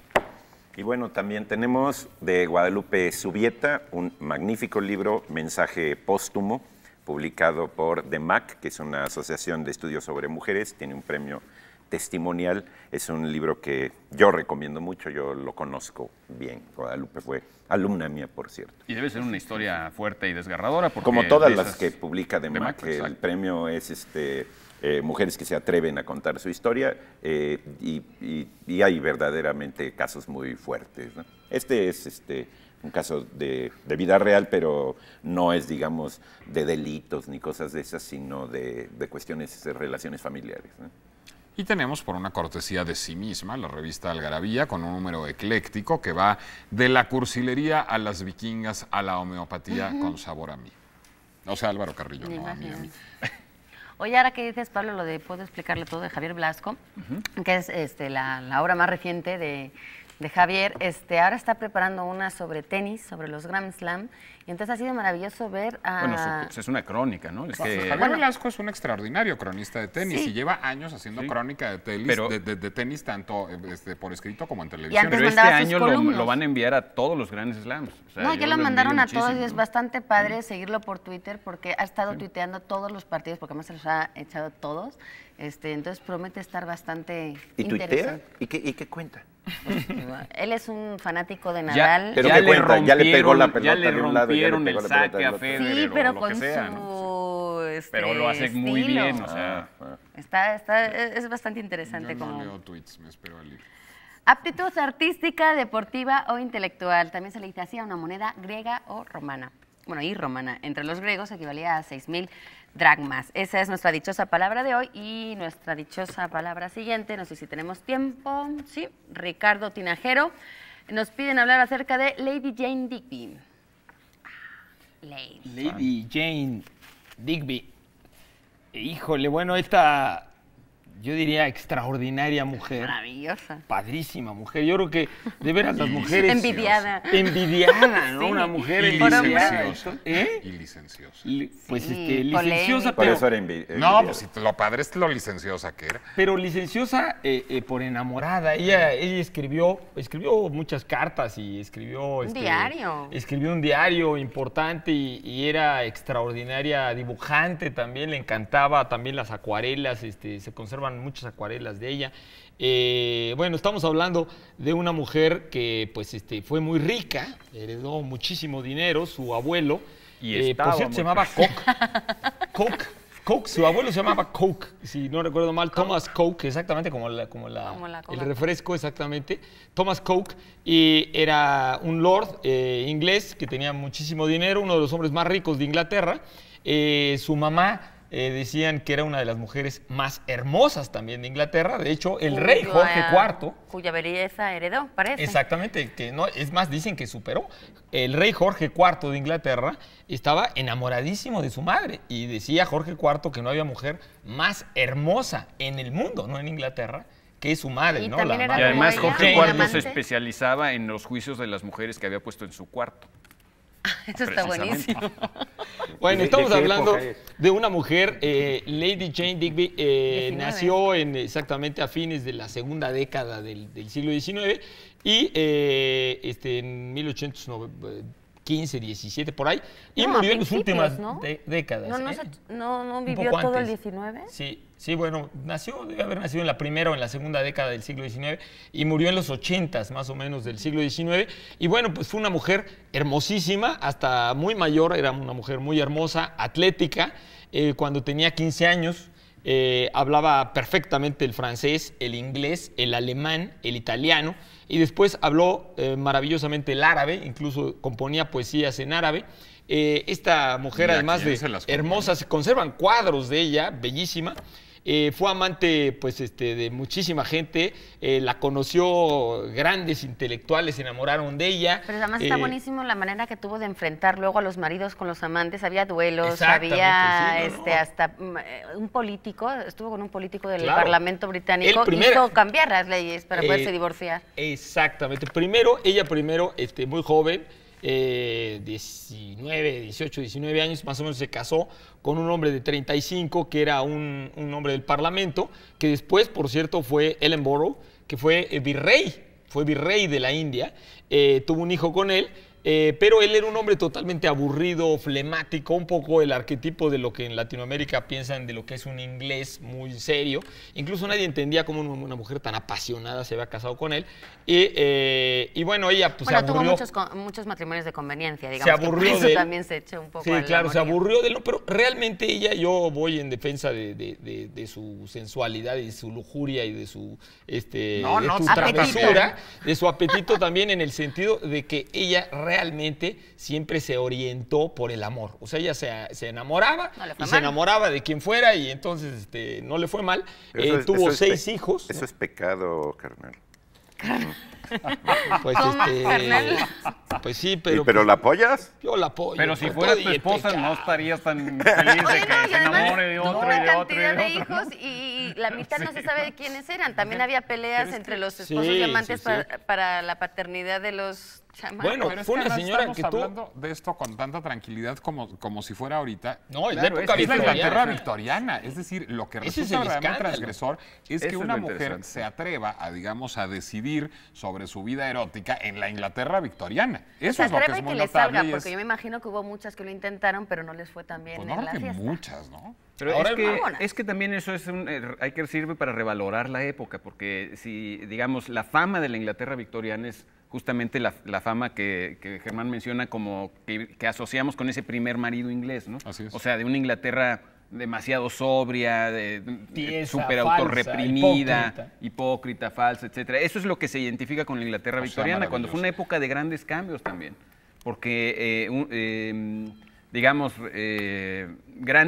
Speaker 5: Y bueno, también tenemos de Guadalupe Zubieta un magnífico libro, Mensaje Póstumo, publicado por DEMAC, que es una asociación de estudios sobre mujeres, tiene un premio testimonial. Es un libro que yo recomiendo mucho, yo lo conozco bien. Guadalupe fue alumna mía, por cierto.
Speaker 3: Y debe ser una historia fuerte y desgarradora. Porque
Speaker 5: Como todas
Speaker 3: de
Speaker 5: las
Speaker 3: esas-
Speaker 5: que publica DEMAC,
Speaker 3: DEMAC,
Speaker 5: el
Speaker 3: exacto.
Speaker 5: premio es mujeres que se atreven a contar su historia y hay verdaderamente casos muy fuertes, ¿no? Este es un caso de vida real, pero no es, digamos, de delitos ni cosas de esas, sino de cuestiones de relaciones familiares, ¿no?
Speaker 2: Y tenemos por una cortesía de sí misma la revista Algarabía con un número ecléctico que va de la cursilería a las vikingas a la homeopatía con sabor a mí. O sea, Álvaro Carrillo,
Speaker 1: Me
Speaker 2: no a mí, a
Speaker 1: imagino.
Speaker 2: mí.
Speaker 1: Oye, ahora que dices, Pablo, lo de Puedo explicarle todo de Javier Blasco, que es la obra más reciente de Javier, ahora está preparando una sobre tenis, sobre los Grand Slam, y entonces ha sido maravilloso ver a...
Speaker 3: Bueno, es una crónica, ¿no? Es que,
Speaker 2: Javier Velasco es un extraordinario cronista de tenis
Speaker 1: Sí.
Speaker 2: y lleva años haciendo crónica de tenis tanto por escrito como en televisión.
Speaker 1: antes
Speaker 3: pero este
Speaker 1: mandaba sus
Speaker 3: año
Speaker 1: columnas.
Speaker 3: lo van a enviar a todos los Grand Slams. O sea,
Speaker 1: No,
Speaker 3: yo
Speaker 1: ya lo
Speaker 3: envidio
Speaker 1: mandaron a todos y
Speaker 3: muchísimo,
Speaker 1: es
Speaker 3: ¿no?
Speaker 1: bastante padre seguirlo por Twitter porque ha estado tuiteando todos los partidos, porque además se los ha echado todos. Entonces promete estar bastante
Speaker 5: ¿Y tuitea?
Speaker 1: interesante.
Speaker 5: ¿Y qué cuenta?
Speaker 1: Él es un fanático de
Speaker 3: Ya,
Speaker 1: Nadal.
Speaker 5: Pero
Speaker 3: ya
Speaker 5: ¿qué
Speaker 3: le
Speaker 5: cuenta? Ya le pegó la
Speaker 3: rompieron- ya
Speaker 5: pelota
Speaker 3: le
Speaker 5: de un lado y ya le
Speaker 3: rompieron
Speaker 5: pegó
Speaker 3: el
Speaker 5: la pelota
Speaker 3: saque
Speaker 5: del
Speaker 3: a
Speaker 5: otro.
Speaker 3: Federer
Speaker 1: Sí,
Speaker 3: o
Speaker 1: pero
Speaker 3: lo
Speaker 1: con
Speaker 3: que sea,
Speaker 1: su
Speaker 3: ¿no? Pero lo hace muy
Speaker 1: estilo.
Speaker 3: bien, o sea.
Speaker 1: Es bastante interesante
Speaker 2: Yo no
Speaker 1: como...
Speaker 2: leo tweets, me espero al libro.
Speaker 1: Aptitud artística, deportiva o intelectual. También se le dice así a una moneda griega o romana. Bueno, y romana. Entre los griegos equivalía a 6.000 dracmas. Esa es nuestra dichosa palabra de hoy. Y nuestra dichosa palabra siguiente, no sé si tenemos tiempo. Sí, Ricardo Tinajero. Nos piden hablar acerca de Lady Jane Digby.
Speaker 4: Lady Jane Digby. Híjole, bueno, esta, yo diría, extraordinaria mujer.
Speaker 1: Maravillosa.
Speaker 4: Padrísima mujer. Yo creo que, de veras, las mujeres...
Speaker 1: Envidiada.
Speaker 4: Envidiada, ¿no?
Speaker 1: Sí.
Speaker 4: Una mujer
Speaker 2: Y
Speaker 4: envidiada.
Speaker 2: licenciosa.
Speaker 4: ¿Eh?
Speaker 2: Y licenciosa.
Speaker 4: Pues,
Speaker 1: Sí,
Speaker 4: licenciosa,
Speaker 5: Por
Speaker 4: pero...
Speaker 5: eso era
Speaker 2: No, pues si lo padre es lo licenciosa que era.
Speaker 4: Pero licenciosa por enamorada. Ella escribió muchas cartas y escribió...
Speaker 1: diario.
Speaker 4: Escribió un diario importante y era extraordinaria dibujante también. Le encantaba también las acuarelas. Se conservan muchas acuarelas de ella. Bueno, estamos hablando de una mujer que pues fue muy rica, heredó muchísimo dinero, su abuelo.
Speaker 3: Y
Speaker 4: por cierto, se llamaba Coke, su abuelo se llamaba Coke, si no recuerdo mal, Thomas Coke, exactamente como el
Speaker 1: Coca-Cola.
Speaker 4: refresco, exactamente. Thomas Coke, y era un lord inglés que tenía muchísimo dinero, uno de los hombres más ricos de Inglaterra. Su mamá decían que era una de las mujeres más hermosas también de Inglaterra. De hecho, el rey Jorge IV...
Speaker 1: Cuya belleza heredó, parece.
Speaker 4: Exactamente, que no, es más, dicen que superó. El rey Jorge IV de Inglaterra estaba enamoradísimo de su madre y decía Jorge IV que no había mujer más hermosa en el mundo, no en Inglaterra, que su madre,
Speaker 1: Y
Speaker 4: ¿no?
Speaker 1: también era
Speaker 3: Y además
Speaker 1: como ella,
Speaker 3: Jorge
Speaker 1: un
Speaker 3: IV
Speaker 1: amante.
Speaker 3: se especializaba en los juicios de las mujeres que había puesto en su cuarto.
Speaker 1: Eso está
Speaker 3: Precisamente.
Speaker 1: buenísimo.
Speaker 4: Bueno,
Speaker 5: ¿De
Speaker 4: estamos
Speaker 5: qué
Speaker 4: hablando
Speaker 5: época es?
Speaker 4: de una mujer, Lady Jane Digby,
Speaker 1: 19.
Speaker 4: nació exactamente a fines de la segunda década del siglo XIX y en 1815, 17, por ahí, y
Speaker 1: No,
Speaker 4: murió
Speaker 1: a
Speaker 4: en las
Speaker 1: principios,
Speaker 4: últimas
Speaker 1: ¿no?
Speaker 4: décadas.
Speaker 1: No
Speaker 4: Un
Speaker 1: vivió
Speaker 4: poco
Speaker 1: todo el
Speaker 4: antes.
Speaker 1: 19.
Speaker 4: Sí, bueno, debe haber nacido en la primera o en la segunda década del siglo XIX y murió en los 80s más o menos del siglo XIX. Y bueno, pues fue una mujer hermosísima, hasta muy mayor, era una mujer muy hermosa, atlética. Cuando tenía 15 años hablaba perfectamente el francés, el inglés, el alemán, el italiano y después habló maravillosamente el árabe, incluso componía poesías en árabe. Esta mujer,
Speaker 2: ¿Y a
Speaker 4: además
Speaker 2: quién
Speaker 4: de
Speaker 2: se las compone?
Speaker 4: hermosa, se conservan cuadros de ella, bellísima. Fue amante pues, de muchísima gente, la conoció grandes intelectuales, se enamoraron de ella.
Speaker 1: Pero además está buenísimo la manera que tuvo de enfrentar luego a los maridos con los amantes. Había duelos,
Speaker 4: Exactamente,
Speaker 1: había
Speaker 4: sí, no.
Speaker 1: hasta un político, estuvo con un político del
Speaker 4: Claro.
Speaker 1: Parlamento británico,
Speaker 4: El primer-
Speaker 1: hizo cambiar las leyes para poderse divorciar.
Speaker 4: Exactamente. Ella primero, muy joven, 19, 18, 19 años, más o menos se casó con un hombre de 35, que era un hombre del Parlamento, que después, por cierto, fue Ellenborough, que fue virrey de la India, tuvo un hijo con él. Pero él era un hombre totalmente aburrido, flemático, un poco el arquetipo de lo que en Latinoamérica piensan de lo que es un inglés muy serio. Incluso nadie entendía cómo una mujer tan apasionada se había casado con él. Y bueno, ella pues,
Speaker 1: Bueno,
Speaker 4: se
Speaker 1: tuvo
Speaker 4: aburrió.
Speaker 1: muchos matrimonios de conveniencia, digamos.
Speaker 4: Se
Speaker 1: que por
Speaker 4: aburrió
Speaker 1: eso
Speaker 4: de él.
Speaker 1: también se echó un poco
Speaker 4: Sí,
Speaker 1: al
Speaker 4: claro, se
Speaker 1: amorío.
Speaker 4: aburrió de él, ¿no? Pero realmente yo voy en defensa de su sensualidad y de su lujuria y de su,
Speaker 2: No,
Speaker 4: de
Speaker 2: no,
Speaker 4: su
Speaker 2: apetito.
Speaker 4: travesura, de su apetito también en el sentido de que ella realmente siempre se orientó por el amor. O sea, ella se enamoraba
Speaker 1: No le fue
Speaker 4: y se
Speaker 1: mal.
Speaker 4: enamoraba de quien fuera y entonces no le fue mal. Tuvo 6 hijos.
Speaker 5: Eso es pecado, carnal.
Speaker 4: Pues,
Speaker 1: ¿Cómo, carnal?
Speaker 4: pues sí,
Speaker 5: Pero,
Speaker 4: pero
Speaker 5: ¿la apoyas?
Speaker 4: yo la apoyo.
Speaker 3: Pero si
Speaker 4: con
Speaker 3: fuera
Speaker 4: todo
Speaker 3: tu
Speaker 4: y el
Speaker 3: esposa,
Speaker 4: pecado.
Speaker 3: no estarías tan feliz
Speaker 1: Oye,
Speaker 3: de que
Speaker 1: no, y
Speaker 3: se
Speaker 1: además
Speaker 3: enamore de otro
Speaker 1: una
Speaker 3: y de otro y
Speaker 1: cantidad de
Speaker 3: de otro.
Speaker 1: hijos y la mitad no se sabe de quiénes eran. También había peleas entre los esposos
Speaker 4: Sí,
Speaker 1: y amantes
Speaker 4: sí, sí.
Speaker 1: para la paternidad de los chamacos.
Speaker 4: Bueno,
Speaker 2: Pero es
Speaker 4: fue
Speaker 2: que
Speaker 4: una
Speaker 2: además
Speaker 4: señora
Speaker 2: estamos
Speaker 4: que tuvo-
Speaker 2: hablando de esto con tanta tranquilidad como si fuera ahorita.
Speaker 4: No, es
Speaker 3: Claro,
Speaker 4: la época
Speaker 3: es
Speaker 2: Es la
Speaker 3: victoriana.
Speaker 2: Inglaterra victoriana. Es decir, lo que
Speaker 4: Ese es
Speaker 2: resulta
Speaker 4: el
Speaker 2: verdaderamente
Speaker 4: escándalo.
Speaker 2: transgresor es que
Speaker 5: Eso es
Speaker 2: una
Speaker 5: lo
Speaker 2: mujer
Speaker 5: interesante.
Speaker 2: se atreva a, digamos, a decidir sobre su vida erótica en la Inglaterra victoriana. Eso
Speaker 1: se
Speaker 2: es lo que
Speaker 1: atreva
Speaker 2: es
Speaker 1: y
Speaker 2: muy
Speaker 1: que le
Speaker 2: notable.
Speaker 1: salga,
Speaker 2: y
Speaker 1: porque
Speaker 2: es,
Speaker 1: yo me imagino que hubo muchas que lo intentaron, pero no les fue tan bien
Speaker 2: pues
Speaker 1: en
Speaker 2: no
Speaker 1: la
Speaker 2: creo que
Speaker 1: fiesta.
Speaker 2: muchas, ¿no?
Speaker 3: Pero
Speaker 4: Ahora
Speaker 3: es que también eso es hay que sirve para revalorar la época, porque si, digamos, la fama de la Inglaterra victoriana es justamente la fama que Germán menciona como que asociamos con ese primer marido inglés, ¿no?
Speaker 2: Así es.
Speaker 3: O sea, de una Inglaterra demasiado sobria,
Speaker 4: Tiesa,
Speaker 3: súper
Speaker 4: falsa,
Speaker 3: autorreprimida, hipócrita, falsa, etcétera. Eso es lo que se identifica con la Inglaterra
Speaker 2: O sea,
Speaker 3: victoriana, cuando fue una época de grandes cambios también, porque digamos,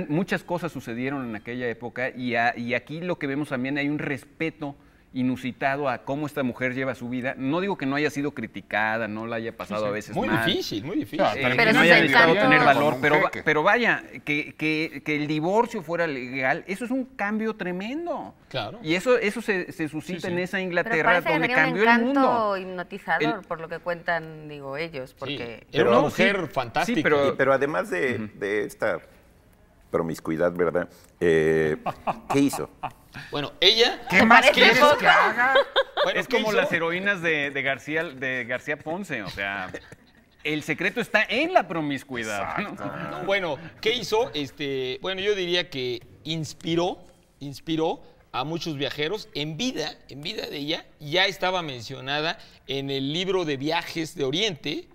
Speaker 3: muchas cosas sucedieron en aquella época y aquí lo que vemos también hay un respeto inusitado a cómo esta mujer lleva su vida. No digo que no haya sido criticada, no la haya pasado a veces
Speaker 4: Muy
Speaker 3: mal.
Speaker 4: difícil, muy difícil.
Speaker 2: Claro,
Speaker 1: Pero
Speaker 3: Que
Speaker 1: eso
Speaker 3: no
Speaker 1: es
Speaker 3: haya
Speaker 1: el
Speaker 3: necesitado
Speaker 1: encanto.
Speaker 3: tener valor,
Speaker 2: Con un jeque.
Speaker 3: pero vaya, que el divorcio fuera legal, eso es un cambio tremendo.
Speaker 4: Claro.
Speaker 3: Y eso se suscita en esa
Speaker 1: Pero
Speaker 3: Inglaterra
Speaker 1: parece que
Speaker 3: donde
Speaker 1: tenía un
Speaker 3: cambió el
Speaker 1: encanto
Speaker 3: mundo.
Speaker 1: hipnotizador,
Speaker 3: El-
Speaker 1: por lo que cuentan, digo, ellos, porque...
Speaker 4: Era
Speaker 5: Pero-
Speaker 4: una
Speaker 5: no,
Speaker 4: mujer
Speaker 3: sí,
Speaker 4: fantástica.
Speaker 3: sí, pero-
Speaker 5: Pero además de esta promiscuidad, ¿verdad? ¿Qué hizo?
Speaker 4: Bueno, ella...
Speaker 1: ¿Qué más
Speaker 2: quieres que haga?
Speaker 4: Bueno,
Speaker 3: Es
Speaker 4: ¿qué
Speaker 3: como
Speaker 4: hizo?
Speaker 3: las heroínas de García Ponce, o sea, el secreto está en la promiscuidad. ¿no?
Speaker 4: No, bueno, ¿qué hizo? Bueno, yo diría que inspiró a muchos viajeros. En vida de ella, ya estaba mencionada en el libro de viajes de Oriente,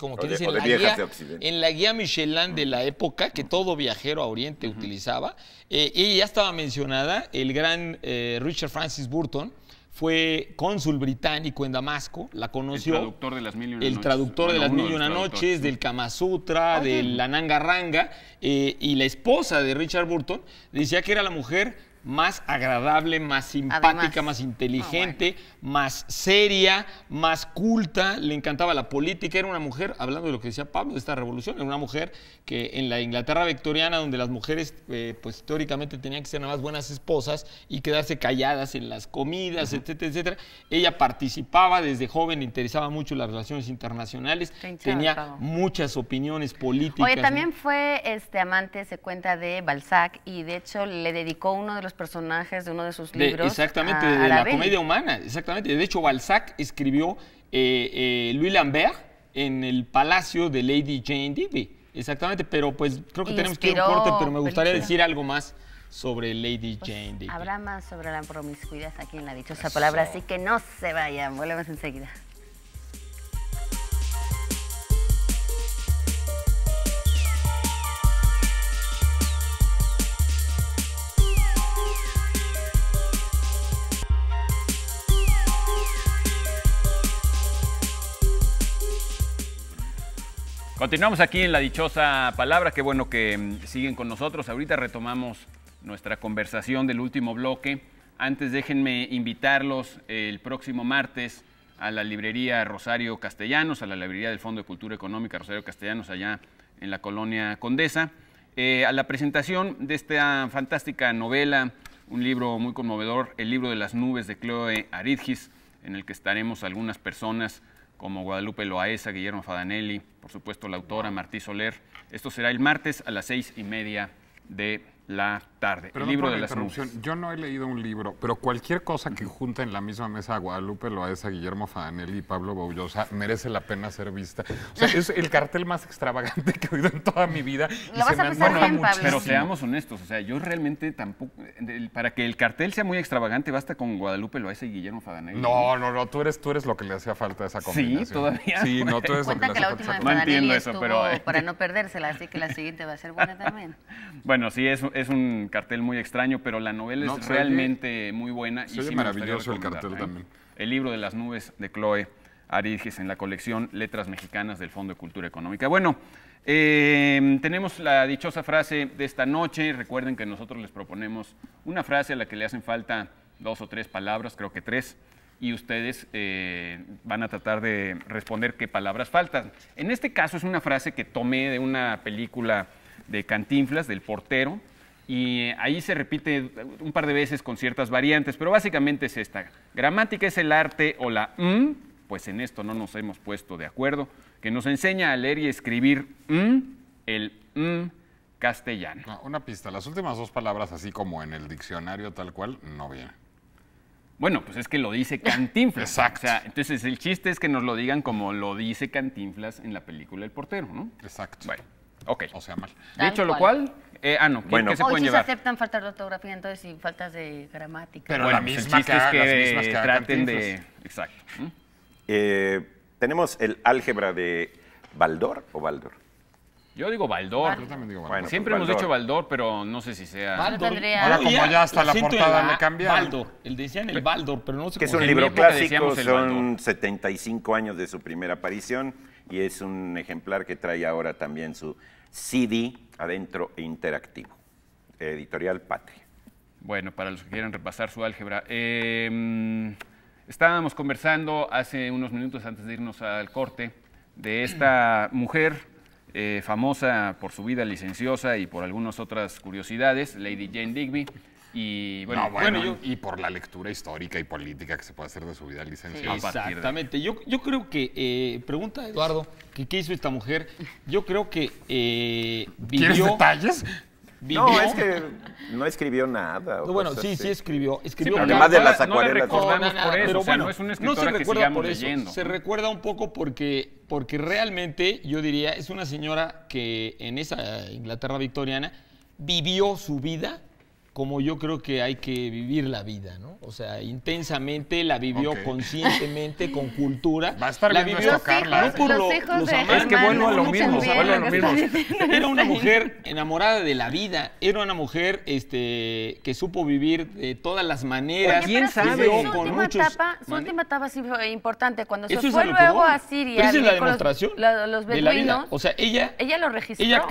Speaker 4: como que
Speaker 5: O de-
Speaker 4: dice,
Speaker 5: o de viajes de Occidente.
Speaker 4: en la guía Michelin de la época, que todo viajero a Oriente utilizaba. Ella ya estaba mencionada. El gran Richard Francis Burton fue cónsul británico en Damasco, la conoció.
Speaker 3: El traductor de las mil y una
Speaker 4: El
Speaker 3: noches.
Speaker 4: traductor de
Speaker 3: Bueno,
Speaker 4: las
Speaker 3: uno
Speaker 4: mil y una
Speaker 3: los
Speaker 4: noches,
Speaker 3: traductores.
Speaker 4: del Kama Sutra, del Ananga Ranga, y la esposa de Richard Burton decía que era la mujer más agradable, más simpática,
Speaker 1: Además.
Speaker 4: más inteligente, más seria, más culta, le encantaba la política, era una mujer, hablando de lo que decía Pablo, de esta revolución, era una mujer que en la Inglaterra victoriana, donde las mujeres pues teóricamente tenían que ser nada más buenas esposas y quedarse calladas en las comidas, etcétera, etcétera, ella participaba desde joven, le interesaba mucho las relaciones internacionales,
Speaker 1: Qué hinchada,
Speaker 4: tenía
Speaker 1: Pablo.
Speaker 4: muchas opiniones políticas.
Speaker 1: Oye, también fue amante, se cuenta, de Balzac, y de hecho le dedicó uno de los personajes de uno de sus libros
Speaker 4: exactamente,
Speaker 1: a
Speaker 4: de la
Speaker 1: Arabelle.
Speaker 4: comedia humana, exactamente. De hecho, Balzac escribió Louis Lambert en el palacio de Lady Jane Digby. Exactamente, pero pues creo que tenemos que ir a un
Speaker 1: Inspiró
Speaker 4: corte, pero me gustaría
Speaker 1: película.
Speaker 4: decir algo más sobre Lady
Speaker 1: Pues,
Speaker 4: Jane Digby.
Speaker 1: habrá más sobre la promiscuidad aquí en la dichosa palabra, así que no se vayan, volvemos enseguida.
Speaker 3: Continuamos aquí en La Dichosa Palabra, qué bueno que siguen con nosotros. Ahorita retomamos nuestra conversación del último bloque. Antes déjenme invitarlos el próximo martes a la librería Rosario Castellanos, a la librería del Fondo de Cultura Económica Rosario Castellanos, allá en la colonia Condesa, a la presentación de esta fantástica novela, un libro muy conmovedor, El libro de las nubes de Chloe Aridgis, en el que estaremos algunas personas como Guadalupe Loaesa, Guillermo Fadanelli, por supuesto la autora Martí Soler. Esto será el martes a las 6:30 de la tarde.
Speaker 2: Pero
Speaker 3: El libro
Speaker 2: no
Speaker 3: de
Speaker 2: por la
Speaker 3: las
Speaker 2: interrupción.
Speaker 3: nubes.
Speaker 2: Yo no he leído un libro, pero cualquier cosa que junte en la misma mesa a Guadalupe Loaesa, Guillermo Fadanelli y Pablo Boullosa merece la pena ser vista. O sea, es el cartel más extravagante que he oído en toda mi vida. y
Speaker 1: Lo vas
Speaker 2: se
Speaker 1: a
Speaker 2: me
Speaker 1: pasar
Speaker 2: antoja
Speaker 1: bien, Pablo.
Speaker 3: Pero
Speaker 2: muchísimo.
Speaker 3: seamos honestos, o sea, yo realmente tampoco, para que el cartel sea muy extravagante, basta con Guadalupe Loaesa y Guillermo Fadanelli.
Speaker 2: No, tú eres lo que le hacía falta a esa combinación.
Speaker 3: todavía.
Speaker 2: Sí, no, tú eres lo que
Speaker 1: Cuentan
Speaker 2: le
Speaker 1: que la
Speaker 2: hacía
Speaker 1: última de
Speaker 2: falta.
Speaker 3: No
Speaker 1: Fadanelli
Speaker 3: entiendo eso,
Speaker 1: estuvo
Speaker 3: pero,
Speaker 1: para no perdérsela, así que la siguiente va a ser buena también.
Speaker 3: Bueno, sí, es un cartel muy extraño, pero la novela
Speaker 2: No,
Speaker 3: es
Speaker 2: se oye-
Speaker 3: realmente muy buena.
Speaker 2: se oye
Speaker 3: me gustaría
Speaker 2: maravilloso el cartel
Speaker 3: recomendarla,
Speaker 2: también.
Speaker 3: El libro de las nubes de Chloe Aríges en la colección Letras Mexicanas del Fondo de Cultura Económica. Bueno, tenemos la dichosa frase de esta noche. Recuerden que nosotros les proponemos una frase a la que le hacen falta 2 o 3 palabras, creo que 3, y ustedes van a tratar de responder qué palabras faltan. En este caso es una frase que tomé de una película de Cantinflas, del Portero, y ahí se repite un par de veces con ciertas variantes, pero básicamente es esta. Gramática es el arte o la pues en esto no nos hemos puesto de acuerdo, que nos enseña a leer y escribir el castellano.
Speaker 2: No, una pista, las últimas 2 palabras, así como en el diccionario tal cual, no vienen.
Speaker 3: Bueno, pues es que lo dice Cantinflas.
Speaker 2: Exacto.
Speaker 3: O sea, entonces el chiste es que nos lo digan como lo dice Cantinflas en la película El Portero, ¿no?
Speaker 2: Exacto.
Speaker 3: Bueno, ok.
Speaker 2: O sea, mal.
Speaker 3: De hecho, lo
Speaker 1: cual.
Speaker 3: cual, no,
Speaker 5: Bueno.
Speaker 3: ¿qué se
Speaker 1: Hoy
Speaker 3: pueden
Speaker 1: sí se
Speaker 3: llevar?
Speaker 1: aceptan faltas de ortografía, entonces, y faltas de gramática.
Speaker 2: Pero
Speaker 3: Bueno,
Speaker 2: la
Speaker 3: pues
Speaker 2: misma
Speaker 3: el chiste es
Speaker 2: que- las
Speaker 3: que
Speaker 2: mismas que haga
Speaker 3: traten de...
Speaker 2: Cantinflas.
Speaker 3: Exacto.
Speaker 5: Tenemos el álgebra de Baldor o Baldor.
Speaker 3: Yo digo Baldor.
Speaker 2: Yo también digo
Speaker 5: Bueno,
Speaker 2: Baldor.
Speaker 3: Siempre
Speaker 5: pues
Speaker 3: hemos
Speaker 5: Baldor.
Speaker 3: dicho Baldor, pero no sé si sea...
Speaker 4: Baldor.
Speaker 1: tendría-
Speaker 2: Ahora, como ya hasta
Speaker 4: el
Speaker 2: la
Speaker 4: acento
Speaker 2: portada
Speaker 4: en
Speaker 2: le cambiaron.
Speaker 4: Baldor. El decían el Baldor, pero no sé
Speaker 5: Que es
Speaker 4: cómo
Speaker 5: un
Speaker 4: se
Speaker 3: en mi
Speaker 5: libro
Speaker 3: época
Speaker 5: clásico,
Speaker 3: decíamos el
Speaker 5: son
Speaker 3: Baldor.
Speaker 5: 75 años de su primera aparición y es un ejemplar que trae ahora también su CD adentro e interactivo. Editorial Patria.
Speaker 3: Bueno, para los que quieran repasar su álgebra. Estábamos conversando hace unos minutos antes de irnos al corte de esta mujer famosa por su vida licenciosa y por algunas otras curiosidades, Lady Jane Digby. Y bueno,
Speaker 2: No, bueno,
Speaker 4: bueno,
Speaker 2: y por la lectura histórica y política que se puede hacer de su vida licenciada.
Speaker 3: a partir de-
Speaker 4: Exactamente. Yo creo que, pregunta Eduardo, que qué hizo esta mujer. Yo creo que
Speaker 2: ¿Quieres
Speaker 4: vivió...
Speaker 2: detalles?
Speaker 4: vivió-
Speaker 5: No, es que no escribió nada. o
Speaker 4: No, bueno,
Speaker 5: cosas
Speaker 4: sí,
Speaker 5: así.
Speaker 4: sí escribió.
Speaker 3: Sí,
Speaker 4: Escribió
Speaker 3: pero
Speaker 5: Además de
Speaker 3: no
Speaker 5: las
Speaker 3: la- no la
Speaker 5: acuarelas.
Speaker 3: recordamos por eso,
Speaker 4: pero
Speaker 3: o sea,
Speaker 4: bueno,
Speaker 3: no es una
Speaker 4: no
Speaker 3: escritora
Speaker 4: se
Speaker 3: que
Speaker 4: recuerda
Speaker 3: sigamos
Speaker 4: por eso,
Speaker 3: leyendo.
Speaker 4: se recuerda un poco porque realmente, yo diría, es una señora que en esa Inglaterra victoriana vivió su vida como yo creo que hay que vivir la vida, ¿no? O sea, intensamente, la vivió
Speaker 2: Ok.
Speaker 4: conscientemente, con cultura.
Speaker 2: Va a estar
Speaker 4: la
Speaker 2: viendo
Speaker 4: vivió
Speaker 2: esto Carla,
Speaker 1: Los
Speaker 2: ¿eh?
Speaker 1: hijos,
Speaker 4: por
Speaker 1: los
Speaker 4: lo-
Speaker 1: hijos
Speaker 4: los
Speaker 1: de
Speaker 4: amantes.
Speaker 3: Es que vuelvo a lo
Speaker 1: Germán,
Speaker 3: mismo,
Speaker 1: escuchan
Speaker 3: vuelvo a lo
Speaker 1: bien que
Speaker 3: mismo.
Speaker 1: está diciendo.
Speaker 4: Era una mujer enamorada de la vida, era una mujer que supo vivir de todas las maneras.
Speaker 3: ¿Quién
Speaker 1: Pero
Speaker 3: sabe?
Speaker 1: Su
Speaker 4: Vivió con
Speaker 1: última
Speaker 4: muchos
Speaker 1: etapa, su
Speaker 4: mane-
Speaker 1: última etapa sí fue importante. Cuando se
Speaker 4: Eso es
Speaker 1: fue
Speaker 4: a lo que
Speaker 1: luego
Speaker 4: voy.
Speaker 1: a Siria,
Speaker 4: Pero esa es la
Speaker 1: con los-
Speaker 4: demostración
Speaker 1: los
Speaker 4: de la vida.
Speaker 1: beduinos,
Speaker 4: O sea, ella
Speaker 1: lo registró.
Speaker 4: Ella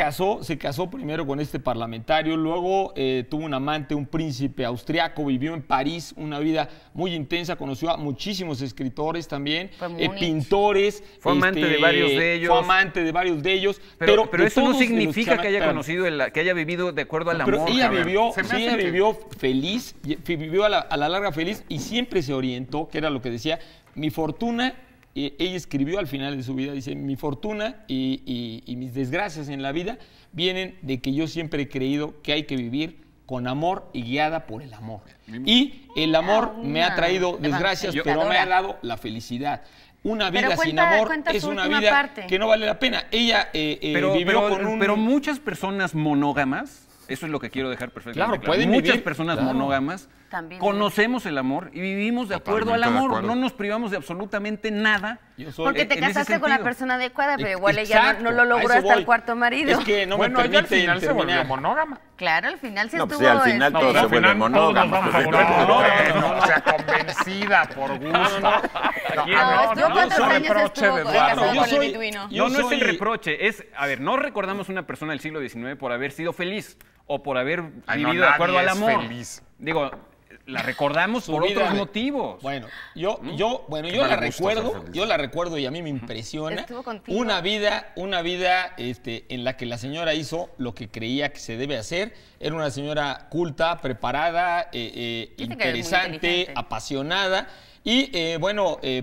Speaker 4: se casó primero con este parlamentario, luego tuvo un amante, un príncipe austriaco, vivió en París una vida muy intensa, conoció a muchísimos escritores también,
Speaker 1: Fue en Múnich.
Speaker 4: pintores.
Speaker 3: Fue amante de varios de ellos.
Speaker 4: Fue amante de varios de ellos.
Speaker 3: Pero
Speaker 4: de
Speaker 3: eso no
Speaker 4: todos
Speaker 3: significa que haya
Speaker 4: espérame.
Speaker 3: conocido, que haya vivido de acuerdo al amor.
Speaker 4: Pero ella
Speaker 3: cabrón.
Speaker 4: vivió,
Speaker 2: Se me
Speaker 4: sí,
Speaker 2: hace
Speaker 4: ella
Speaker 2: que-
Speaker 4: vivió feliz, vivió a la larga feliz y siempre se orientó, que era lo que decía, mi fortuna, ella escribió al final de su vida, dice, mi fortuna y mis desgracias en la vida vienen de que yo siempre he creído que hay que vivir con amor y guiada por el amor. Y el amor me ha traído desgracias, pero me ha dado la felicidad. Una vida
Speaker 1: Pero
Speaker 4: sin
Speaker 1: cuenta-
Speaker 4: amor
Speaker 1: cuenta
Speaker 4: es
Speaker 1: su
Speaker 4: una
Speaker 1: última
Speaker 4: vida
Speaker 1: parte.
Speaker 4: que no vale la pena. Ella vivió con un...
Speaker 3: pero muchas personas monógamas, eso es lo que quiero dejar perfectamente
Speaker 4: Claro, pueden
Speaker 3: muchas
Speaker 4: vivir,
Speaker 3: personas
Speaker 4: claro.
Speaker 3: monógamas
Speaker 1: También.
Speaker 3: conocemos el amor y vivimos de acuerdo al
Speaker 2: Totalmente de
Speaker 3: amor.
Speaker 2: acuerdo.
Speaker 3: No nos privamos de absolutamente nada.
Speaker 4: Yo soy-
Speaker 1: Porque te
Speaker 3: en ese
Speaker 1: casaste con la
Speaker 3: sentido.
Speaker 1: persona adecuada, pero igual ella
Speaker 4: Exacto,
Speaker 1: no lo
Speaker 4: a
Speaker 1: logró
Speaker 4: eso
Speaker 1: hasta el
Speaker 4: voy.
Speaker 1: cuarto marido.
Speaker 4: Es que no
Speaker 2: Bueno,
Speaker 4: me
Speaker 2: ella al
Speaker 4: permite
Speaker 2: final se volvió
Speaker 4: terminar.
Speaker 2: monógama.
Speaker 1: Claro, al final sí
Speaker 5: No, pues
Speaker 1: estuvo...
Speaker 5: sí, al final
Speaker 1: este,
Speaker 5: todo se vuelve monógamo.
Speaker 2: Todos nos vamos a volver monógamos, o sea, convencida, por gusto.
Speaker 1: No, estuvo cuántos
Speaker 2: no
Speaker 1: años
Speaker 2: reproche
Speaker 1: estuvo
Speaker 2: de
Speaker 1: casado
Speaker 2: Eduardo.
Speaker 1: con
Speaker 4: Yo
Speaker 1: el
Speaker 4: soy-
Speaker 1: beduino.
Speaker 4: yo
Speaker 3: No es el
Speaker 4: soy-
Speaker 3: reproche, es, a ver, no recordamos una persona del siglo XIX por haber sido feliz o por haber
Speaker 2: Ay, no,
Speaker 3: vivido de acuerdo al
Speaker 2: nadie es
Speaker 3: amor.
Speaker 2: feliz.
Speaker 3: Digo, la recordamos
Speaker 4: Su
Speaker 3: por
Speaker 4: vida
Speaker 3: otros
Speaker 4: de-
Speaker 3: motivos.
Speaker 4: Bueno, yo
Speaker 2: Me
Speaker 4: la
Speaker 2: gusta ser
Speaker 4: recuerdo,
Speaker 2: feliz.
Speaker 4: yo la recuerdo y a mí me impresiona.
Speaker 1: Estuvo contigo.
Speaker 4: Una vida en la que la señora hizo lo que creía que se debe hacer. Era una señora culta, preparada,
Speaker 1: que eres muy
Speaker 4: interesante,
Speaker 1: inteligente.
Speaker 4: apasionada. Y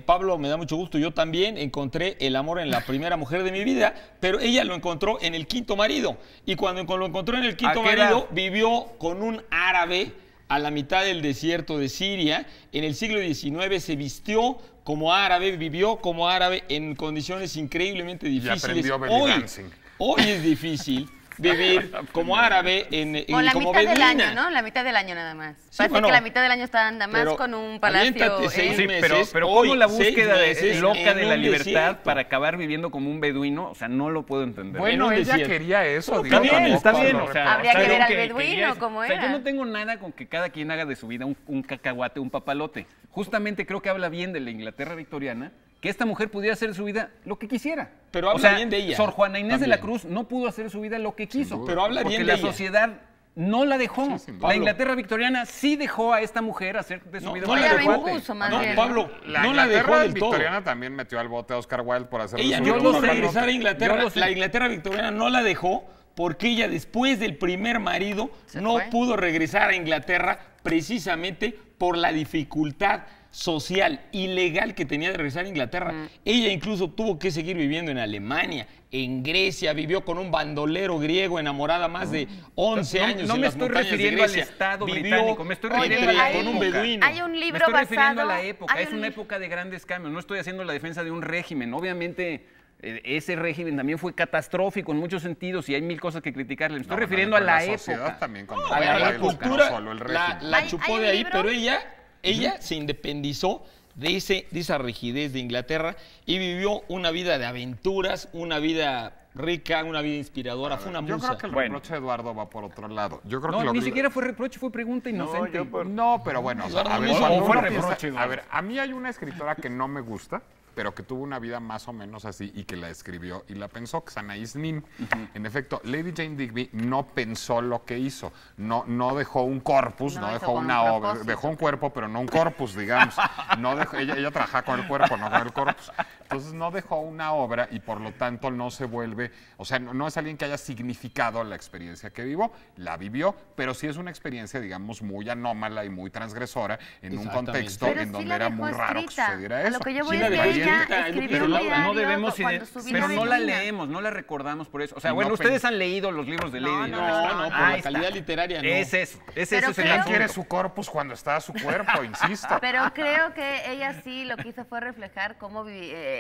Speaker 4: Pablo, me da mucho gusto, yo también encontré el amor en la primera mujer de mi vida, pero ella lo encontró en el quinto marido. Y cuando lo encontró en el quinto
Speaker 3: ¿A qué edad?
Speaker 4: marido, vivió con un árabe a la mitad del desierto de Siria. En el siglo XIX se vistió como árabe, vivió como árabe en condiciones increíblemente difíciles.
Speaker 2: aprendió belly dancing.
Speaker 4: Hoy es difícil vivir como árabe
Speaker 1: Con la
Speaker 4: como
Speaker 1: mitad del
Speaker 4: beduina.
Speaker 1: año, ¿no? La mitad del año nada más.
Speaker 4: Sí,
Speaker 1: Parece
Speaker 4: bueno,
Speaker 1: que la mitad del año está en Damasco
Speaker 4: pero
Speaker 1: en un palacio.
Speaker 4: aviéntate 6
Speaker 3: Sí,
Speaker 4: meses,
Speaker 3: pero
Speaker 4: hoy,
Speaker 3: ¿cómo la
Speaker 4: 6
Speaker 3: búsqueda
Speaker 4: meses
Speaker 3: loca
Speaker 4: en
Speaker 3: de la
Speaker 4: un
Speaker 3: libertad
Speaker 4: desierto?
Speaker 3: para acabar viviendo como un beduino? O sea, no lo puedo entender.
Speaker 4: Bueno,
Speaker 2: Bueno,
Speaker 4: en un
Speaker 2: ella
Speaker 4: desierto.
Speaker 2: quería eso.
Speaker 3: Está
Speaker 2: digo,
Speaker 3: bien,
Speaker 2: tampoco
Speaker 3: está bien.
Speaker 2: lo
Speaker 3: O sea,
Speaker 1: Habría
Speaker 3: está
Speaker 1: que
Speaker 3: bien
Speaker 1: ver al beduino,
Speaker 3: quería-
Speaker 1: cómo
Speaker 3: o sea, yo
Speaker 1: era.
Speaker 3: no tengo nada con que cada quien haga de su vida un cacahuate, un papalote. Justamente creo que habla bien de la Inglaterra victoriana, que esta mujer pudiera hacer de su vida lo que quisiera.
Speaker 4: Pero habla bien de ella.
Speaker 3: Sor Juana Inés de la
Speaker 4: También.
Speaker 3: Cruz no pudo hacer de su vida lo que quiso.
Speaker 4: Pero habla
Speaker 3: porque
Speaker 4: bien de
Speaker 3: la
Speaker 4: ella.
Speaker 3: sociedad no la dejó.
Speaker 2: Sí, sin duda.
Speaker 3: La Inglaterra victoriana sí dejó a esta mujer hacer de su
Speaker 4: No,
Speaker 3: vida
Speaker 4: no
Speaker 3: lo
Speaker 4: la
Speaker 3: que
Speaker 4: dejó.
Speaker 3: cuate.
Speaker 1: impuso, más
Speaker 4: No,
Speaker 1: bien,
Speaker 4: Pablo,
Speaker 2: La
Speaker 4: no la dejó
Speaker 2: Inglaterra
Speaker 4: del todo.
Speaker 2: victoriana también metió al bote a Oscar Wilde por hacer
Speaker 4: Ella
Speaker 2: su
Speaker 4: no
Speaker 2: vida.
Speaker 4: pudo
Speaker 3: lo sé.
Speaker 4: regresar a Inglaterra.
Speaker 3: Yo lo sé.
Speaker 4: La Inglaterra victoriana no la dejó porque ella, después del primer marido,
Speaker 1: Se
Speaker 4: no
Speaker 1: fue.
Speaker 4: pudo regresar a Inglaterra precisamente por la dificultad social y legal que tenía de regresar a Inglaterra. Ella incluso tuvo que seguir viviendo en Alemania, en Grecia, vivió con un bandolero griego, enamorada más de 11 años
Speaker 3: No
Speaker 4: en
Speaker 3: me
Speaker 4: las
Speaker 3: estoy
Speaker 4: montañas de
Speaker 3: refiriendo al
Speaker 4: Grecia.
Speaker 3: Estado
Speaker 4: Vivió
Speaker 3: británico, me estoy
Speaker 1: Oye,
Speaker 3: refiriendo a la
Speaker 1: hay-
Speaker 4: con un
Speaker 3: época.
Speaker 4: beduino.
Speaker 1: Hay un
Speaker 3: Me
Speaker 1: libro
Speaker 3: estoy refiriendo a
Speaker 1: basado-
Speaker 3: la época,
Speaker 1: hay
Speaker 3: es
Speaker 1: un
Speaker 3: una
Speaker 1: li-
Speaker 3: época de grandes cambios, no estoy haciendo la defensa de un régimen, obviamente ese régimen también fue catastrófico en muchos sentidos y hay mil cosas que criticarle, me estoy
Speaker 2: No,
Speaker 3: refiriendo a
Speaker 2: pero
Speaker 3: la
Speaker 2: sociedad
Speaker 3: época.
Speaker 2: también con
Speaker 4: A ver, la
Speaker 2: no
Speaker 4: cultura
Speaker 2: solo el
Speaker 4: la
Speaker 2: régimen.
Speaker 1: Hay
Speaker 4: chupó
Speaker 1: un
Speaker 4: de ahí,
Speaker 1: libro-
Speaker 4: pero ella se independizó de esa rigidez de Inglaterra y vivió una vida de aventuras, una vida rica, una vida inspiradora. Fue una
Speaker 2: Yo
Speaker 4: musa.
Speaker 2: creo que el reproche de Eduardo va por otro lado. Yo creo que
Speaker 3: No,
Speaker 2: lo
Speaker 3: ni
Speaker 2: que-
Speaker 3: siquiera fue reproche, fue pregunta inocente.
Speaker 2: No, pero bueno, o sea, a ver,
Speaker 3: o
Speaker 2: cuando
Speaker 3: fue
Speaker 2: uno
Speaker 3: reproche,
Speaker 2: piensa-
Speaker 3: Eduardo.
Speaker 2: a ver, a mí hay una escritora que no me gusta, pero que tuvo una vida más o menos así y que la escribió y la pensó, que es Anaïs Nin. En efecto, Lady Jane Digby no pensó lo que hizo, no dejó un corpus,
Speaker 1: No
Speaker 2: no,
Speaker 1: hizo
Speaker 2: dejó
Speaker 1: con
Speaker 2: una
Speaker 1: un
Speaker 2: obra,
Speaker 1: propósito.
Speaker 2: dejó un cuerpo, pero no un corpus, digamos. No dejó, ella trabajaba con el cuerpo, no con el corpus. Entonces no dejó una obra y por lo tanto no se vuelve, o sea, no es alguien que haya significado la experiencia que vivió, la vivió, pero sí es una experiencia, digamos, muy anómala y muy transgresora en un
Speaker 4: Exactamente.
Speaker 2: contexto
Speaker 1: Pero
Speaker 2: en
Speaker 1: sí
Speaker 2: donde
Speaker 1: la
Speaker 2: era
Speaker 1: dejó
Speaker 2: muy raro que
Speaker 1: escrita.
Speaker 2: sucediera
Speaker 1: A
Speaker 2: eso.
Speaker 1: lo que yo voy
Speaker 4: Sí,
Speaker 1: es
Speaker 4: la
Speaker 1: que
Speaker 4: dejó
Speaker 1: ella
Speaker 4: escrita,
Speaker 1: escribió
Speaker 4: pero
Speaker 1: un
Speaker 4: no
Speaker 1: diario
Speaker 3: No debemos,
Speaker 1: cuando su vida
Speaker 3: pero no la
Speaker 1: beduina.
Speaker 3: leemos, no la recordamos por eso. O sea,
Speaker 2: Y
Speaker 3: bueno,
Speaker 2: no
Speaker 3: ustedes
Speaker 2: pen-
Speaker 3: han leído los libros de
Speaker 1: No,
Speaker 3: Lady.
Speaker 1: no,
Speaker 4: por
Speaker 3: Ahí
Speaker 4: la
Speaker 3: está.
Speaker 4: calidad literaria no.
Speaker 3: Es eso,
Speaker 1: Pero
Speaker 3: es el
Speaker 1: creo-
Speaker 2: ¿Quién quiere
Speaker 3: asunto.
Speaker 2: su corpus cuando está su cuerpo? Insisto.
Speaker 1: Pero creo que ella sí lo que hizo fue reflejar cómo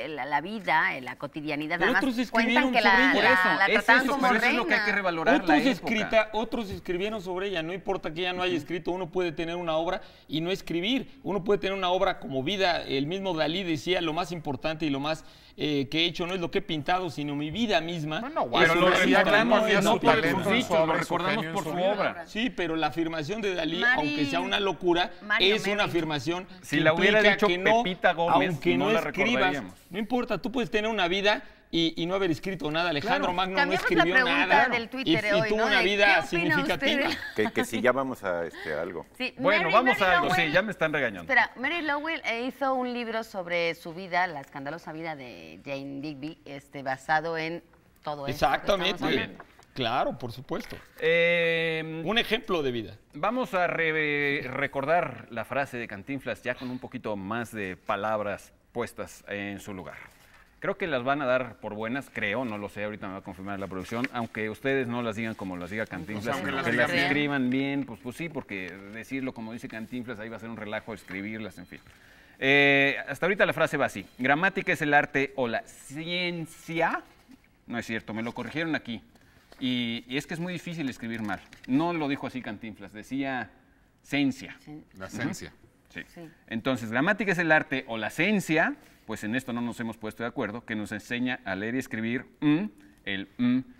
Speaker 1: la vida, la cotidianidad.
Speaker 4: Pero
Speaker 1: Además,
Speaker 4: otros
Speaker 1: cuentan
Speaker 4: escribieron
Speaker 1: que
Speaker 4: sobre
Speaker 1: la,
Speaker 4: ella.
Speaker 3: Por eso,
Speaker 1: la
Speaker 3: es
Speaker 1: trataban
Speaker 3: eso,
Speaker 1: como
Speaker 3: pero eso es
Speaker 1: reina.
Speaker 3: lo que hay que revalorar la época.
Speaker 4: Otros escribieron sobre ella, no importa que ella no haya escrito, uno puede tener una obra y no escribir, uno puede tener una obra como vida, el mismo Dalí decía, lo más importante y lo más que he hecho no es lo que he pintado, sino mi vida misma.
Speaker 2: Bueno,
Speaker 4: Es
Speaker 2: pero
Speaker 3: Pero
Speaker 2: lo
Speaker 3: lo
Speaker 4: una
Speaker 2: decía,
Speaker 4: vida,
Speaker 3: recordamos
Speaker 2: ponía
Speaker 3: no
Speaker 2: su
Speaker 3: por
Speaker 2: talento
Speaker 3: sus
Speaker 2: en su
Speaker 3: dichos, lo
Speaker 2: obra y su
Speaker 3: recordamos
Speaker 2: genio en
Speaker 3: por
Speaker 2: su
Speaker 3: su
Speaker 2: vida.
Speaker 3: obra.
Speaker 4: Sí, pero la afirmación de Dalí, aunque sea una locura,
Speaker 1: Mario
Speaker 4: es una
Speaker 1: Mary.
Speaker 4: afirmación
Speaker 3: Si
Speaker 4: que
Speaker 3: la hubiera
Speaker 4: implica
Speaker 3: dicho
Speaker 4: que no,
Speaker 3: Pepita Gómez,
Speaker 4: aunque
Speaker 3: no
Speaker 4: no
Speaker 3: la
Speaker 4: escribas,
Speaker 3: recordaríamos.
Speaker 4: no importa, tú puedes tener una vida y no haber escrito nada. Alejandro Magno no
Speaker 1: Cambiamos la
Speaker 4: escribió
Speaker 1: pregunta
Speaker 4: nada
Speaker 1: del Twitter
Speaker 4: y
Speaker 1: hoy,
Speaker 4: tuvo
Speaker 1: ¿no?
Speaker 4: una
Speaker 1: De,
Speaker 4: vida
Speaker 1: ¿qué opina
Speaker 4: significativa.
Speaker 1: usted?
Speaker 5: Que si ya vamos a algo.
Speaker 1: Sí,
Speaker 3: Bueno,
Speaker 1: Mary-
Speaker 3: vamos
Speaker 1: Mary
Speaker 3: a algo,
Speaker 1: Lowell-
Speaker 3: sí, ya me están regañando.
Speaker 1: Espera, Mary Lowell hizo un libro sobre su vida, la escandalosa vida de Jane Digby, basado en todo esto. que
Speaker 4: Exactamente.
Speaker 1: estamos hablando.
Speaker 4: Claro, por supuesto.
Speaker 3: Eh,
Speaker 4: Un ejemplo de vida.
Speaker 3: Vamos a recordar la frase de Cantinflas ya con un poquito más de palabras puestas en su lugar. Creo que las van a dar por buenas, creo, no lo sé, ahorita me va a confirmar la producción, aunque ustedes no las digan como las diga Cantinflas,
Speaker 2: aunque
Speaker 3: sino
Speaker 2: las
Speaker 3: que
Speaker 2: digan
Speaker 3: las
Speaker 2: bien.
Speaker 3: escriban bien, pues sí, porque decirlo como dice Cantinflas, ahí va a ser un relajo escribirlas, en fin. Hasta ahorita la frase va así: gramática es el arte o la ciencia. No es cierto, me lo corrigieron aquí. Y es que es muy difícil escribir mal. No lo dijo así Cantinflas, decía ciencia.
Speaker 2: La esencia.
Speaker 3: Sí.
Speaker 1: Sí.
Speaker 3: Entonces, gramática es el arte o la ciencia, pues en esto no nos hemos puesto de acuerdo, que nos enseña a leer y escribir el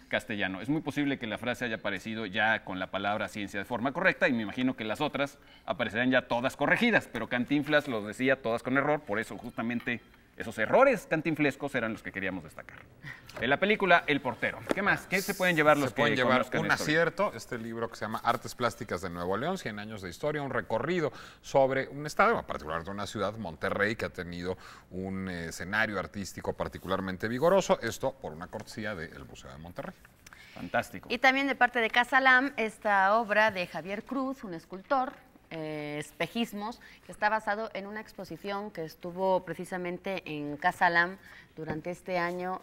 Speaker 3: castellano. Es muy posible que la frase haya aparecido ya con la palabra ciencia de forma correcta y me imagino que las otras aparecerán ya todas corregidas, pero Cantinflas los decía todas con error, por eso justamente esos errores cantinflescos eran los que queríamos destacar. En la película El portero. ¿Qué más? ¿Qué se pueden llevar los
Speaker 2: Se pueden
Speaker 3: que
Speaker 2: llevar
Speaker 3: conozcan
Speaker 2: un
Speaker 3: esto bien?
Speaker 2: acierto, este libro que se llama Artes Plásticas de Nuevo León, 100 años de historia, un recorrido sobre un estado, en particular de una ciudad, Monterrey, que ha tenido un escenario artístico particularmente vigoroso, esto por una cortesía del Museo de Monterrey.
Speaker 3: Fantástico.
Speaker 1: Y también de parte de Casa Lam, esta obra de Javier Cruz, un escultor, Espejismos, que está basado en una exposición que estuvo precisamente en Casa Lam durante este año,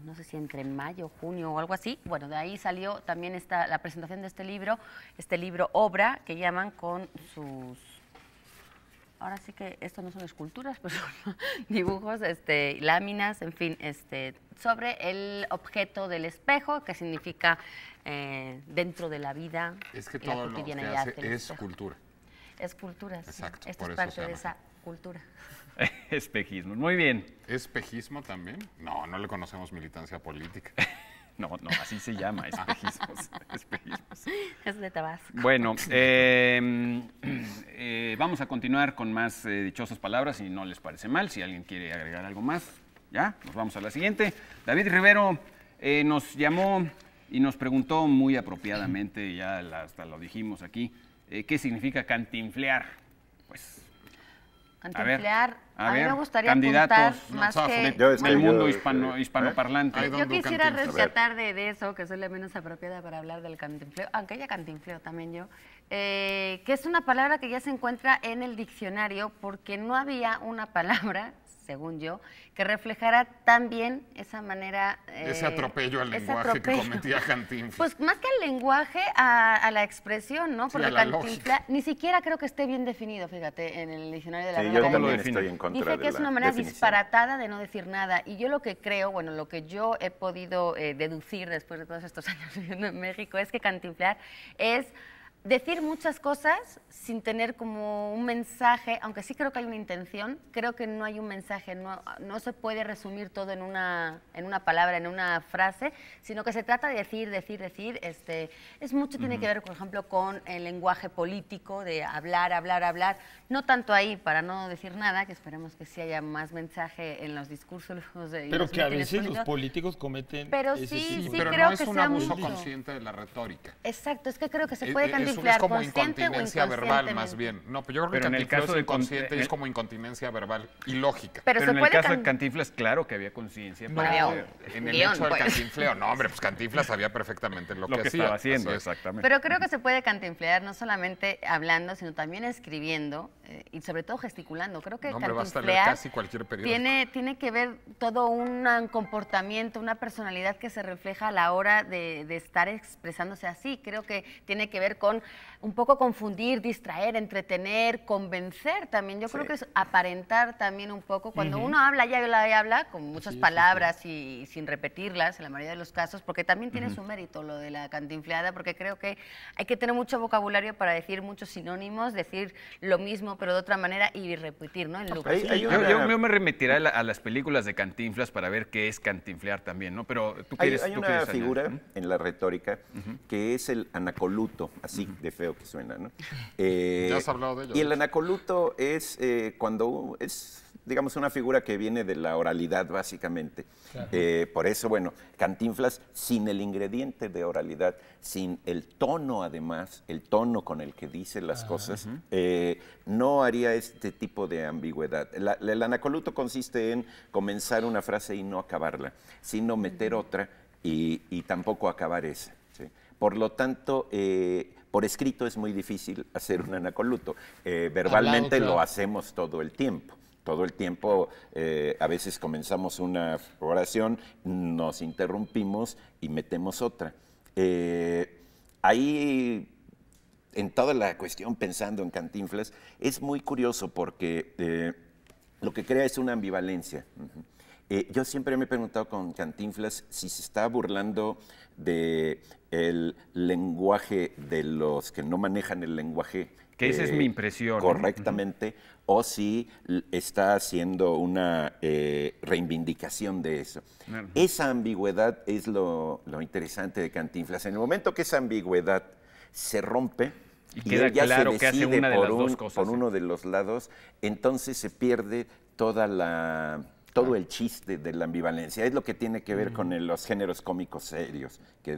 Speaker 1: no sé si entre mayo, junio o algo así. Bueno, de ahí salió también la presentación de este libro obra, que llaman con sus... Ahora sí que esto no son esculturas, pero son dibujos, láminas, en fin, sobre el objeto del espejo, que significa dentro de la vida
Speaker 2: Es que
Speaker 1: y la
Speaker 2: todo lo que
Speaker 1: cotidianidad
Speaker 2: hace
Speaker 1: del
Speaker 2: es
Speaker 1: espejo.
Speaker 2: cultura.
Speaker 1: Es cultura, sí.
Speaker 2: Exacto,
Speaker 1: Esto
Speaker 2: por
Speaker 1: es
Speaker 2: eso
Speaker 1: parte
Speaker 2: se
Speaker 1: de
Speaker 2: llama
Speaker 1: esa cultura.
Speaker 3: Espejismo. Muy bien.
Speaker 2: ¿Espejismo también? No, no le conocemos militancia política.
Speaker 3: No, así se llama, espejismos. Espejismos.
Speaker 1: Es de Tabasco.
Speaker 3: Bueno, vamos a continuar con más dichosas palabras, si no les parece mal. Si alguien quiere agregar algo más, ya, nos vamos a la siguiente. David Rivero nos llamó y nos preguntó muy apropiadamente, ya hasta lo dijimos aquí, ¿qué significa cantinflear? Pues...
Speaker 1: Cantinflear, a mí me gustaría
Speaker 3: candidatos,
Speaker 1: apuntar más que...
Speaker 3: del mundo hispanoparlante.
Speaker 1: Yo quisiera rescatar de eso, que soy la menos apropiada para hablar del cantinfleo, aunque ella cantinfleo también yo, que es una palabra que ya se encuentra en el diccionario porque no había una palabra, según yo, que reflejara tan bien esa manera...
Speaker 2: ese atropello al lenguaje que cometía Cantinflas.
Speaker 1: Pues más que al lenguaje, a la expresión, ¿no?
Speaker 2: Sí,
Speaker 1: porque
Speaker 2: a la
Speaker 1: Cantinflas ni siquiera creo que esté bien definido, fíjate, en el diccionario de la
Speaker 5: Sí,
Speaker 1: Real
Speaker 5: yo
Speaker 1: Academia.
Speaker 5: también estoy en contra
Speaker 1: Dice
Speaker 5: de
Speaker 1: que es
Speaker 5: la
Speaker 1: una manera
Speaker 5: definición.
Speaker 1: disparatada de no decir nada. Y yo lo que creo, bueno, lo que yo he podido deducir después de todos estos años viviendo en México es que cantinflear es decir muchas cosas sin tener como un mensaje, aunque sí creo que hay una intención, creo que no hay un mensaje, no se puede resumir todo en una palabra, en una frase, sino que se trata de decir, es mucho, tiene que ver, por ejemplo, con el lenguaje político, de hablar, no tanto ahí para no decir nada, que esperemos que sí haya más mensaje en los discursos.
Speaker 4: Pero que a veces los políticos cometen...
Speaker 1: Pero
Speaker 4: ese
Speaker 1: sí,
Speaker 4: tipo.
Speaker 1: sí
Speaker 2: pero
Speaker 1: creo
Speaker 2: no es
Speaker 1: que
Speaker 2: un
Speaker 1: sea
Speaker 2: abuso
Speaker 1: mucho.
Speaker 2: consciente de la retórica.
Speaker 1: Exacto, es que creo que se puede cantinflear
Speaker 2: Es como
Speaker 1: consciente o
Speaker 2: incontinencia verbal,
Speaker 1: inconscientemente.
Speaker 2: más bien. No, pero yo creo
Speaker 3: Pero
Speaker 2: que
Speaker 3: en el
Speaker 2: cantinfleo
Speaker 3: caso
Speaker 2: es
Speaker 3: de
Speaker 2: inconsciente y es como incontinencia verbal y lógica.
Speaker 1: Pero
Speaker 3: Pero
Speaker 1: se
Speaker 3: en el
Speaker 1: puede
Speaker 3: caso de Cantinflas, claro que había conciencia.
Speaker 2: No,
Speaker 3: para-
Speaker 2: en el
Speaker 1: guión,
Speaker 2: hecho del
Speaker 1: pues.
Speaker 2: cantinfleo, no, hombre, pues Cantinflas sabía perfectamente lo que hacía.
Speaker 3: estaba haciendo,
Speaker 2: Así es.
Speaker 3: exactamente.
Speaker 1: Pero creo que se puede cantinflear no solamente hablando, sino también escribiendo y sobre todo gesticulando. Creo que
Speaker 2: No, hombre, basta leer
Speaker 1: cantinflear
Speaker 2: casi cualquier periódico.
Speaker 1: tiene que ver todo un comportamiento, una personalidad que se refleja a la hora de estar expresándose así. Creo que tiene que ver con un poco confundir, distraer, entretener, convencer también. Yo creo que es aparentar también un poco. Cuando uno habla, ya habla con muchas palabras y sin repetirlas en la mayoría de los casos, porque también tiene su mérito lo de la cantinfleada, porque creo que hay que tener mucho vocabulario para decir muchos sinónimos, decir lo mismo pero de otra manera y repetir, ¿no? En loop.
Speaker 3: Yo me remitiré a las películas de Cantinflas para ver qué es cantinflear también, ¿no? Pero tú quieres...
Speaker 5: Hay
Speaker 3: tú
Speaker 5: una
Speaker 3: quieres
Speaker 5: figura
Speaker 3: añadir,
Speaker 5: en la retórica que es el anacoluto, así de feo que suena, ¿no?
Speaker 2: Ya has hablado de ello,
Speaker 5: Y
Speaker 2: de
Speaker 5: el
Speaker 2: hecho.
Speaker 5: anacoluto es cuando es, digamos, una figura que viene de la oralidad, básicamente. Por eso, bueno, Cantinflas, sin el ingrediente de oralidad, sin el tono, además, el tono con el que dice las cosas, no haría este tipo de ambigüedad. El anacoluto consiste en comenzar una frase y no acabarla, sino meter otra y tampoco acabar esa. ¿Sí? Por lo tanto, por escrito es muy difícil hacer un anacoluto. Verbalmente
Speaker 4: claro.
Speaker 5: lo hacemos todo el tiempo. Todo el tiempo, a veces comenzamos una oración, nos interrumpimos y metemos otra. Ahí, en toda la cuestión, pensando en Cantinflas, es muy curioso porque lo que crea es una ambivalencia. Yo siempre me he preguntado con Cantinflas si se está burlando del lenguaje de los que no manejan el lenguaje.
Speaker 3: Que esa es mi impresión, ¿no?
Speaker 5: Correctamente, o si está haciendo una reivindicación de eso.
Speaker 3: Claro.
Speaker 5: Esa ambigüedad es lo interesante de Cantinflas. En el momento que esa ambigüedad se rompe
Speaker 3: Y queda
Speaker 5: él ya
Speaker 3: claro
Speaker 5: se
Speaker 3: que hace
Speaker 5: decide
Speaker 3: una de
Speaker 5: por
Speaker 3: las dos cosas,
Speaker 5: por
Speaker 3: sí.
Speaker 5: uno de los lados, entonces se pierde todo el chiste de la ambivalencia. Es lo que tiene que ver con los géneros cómicos serios que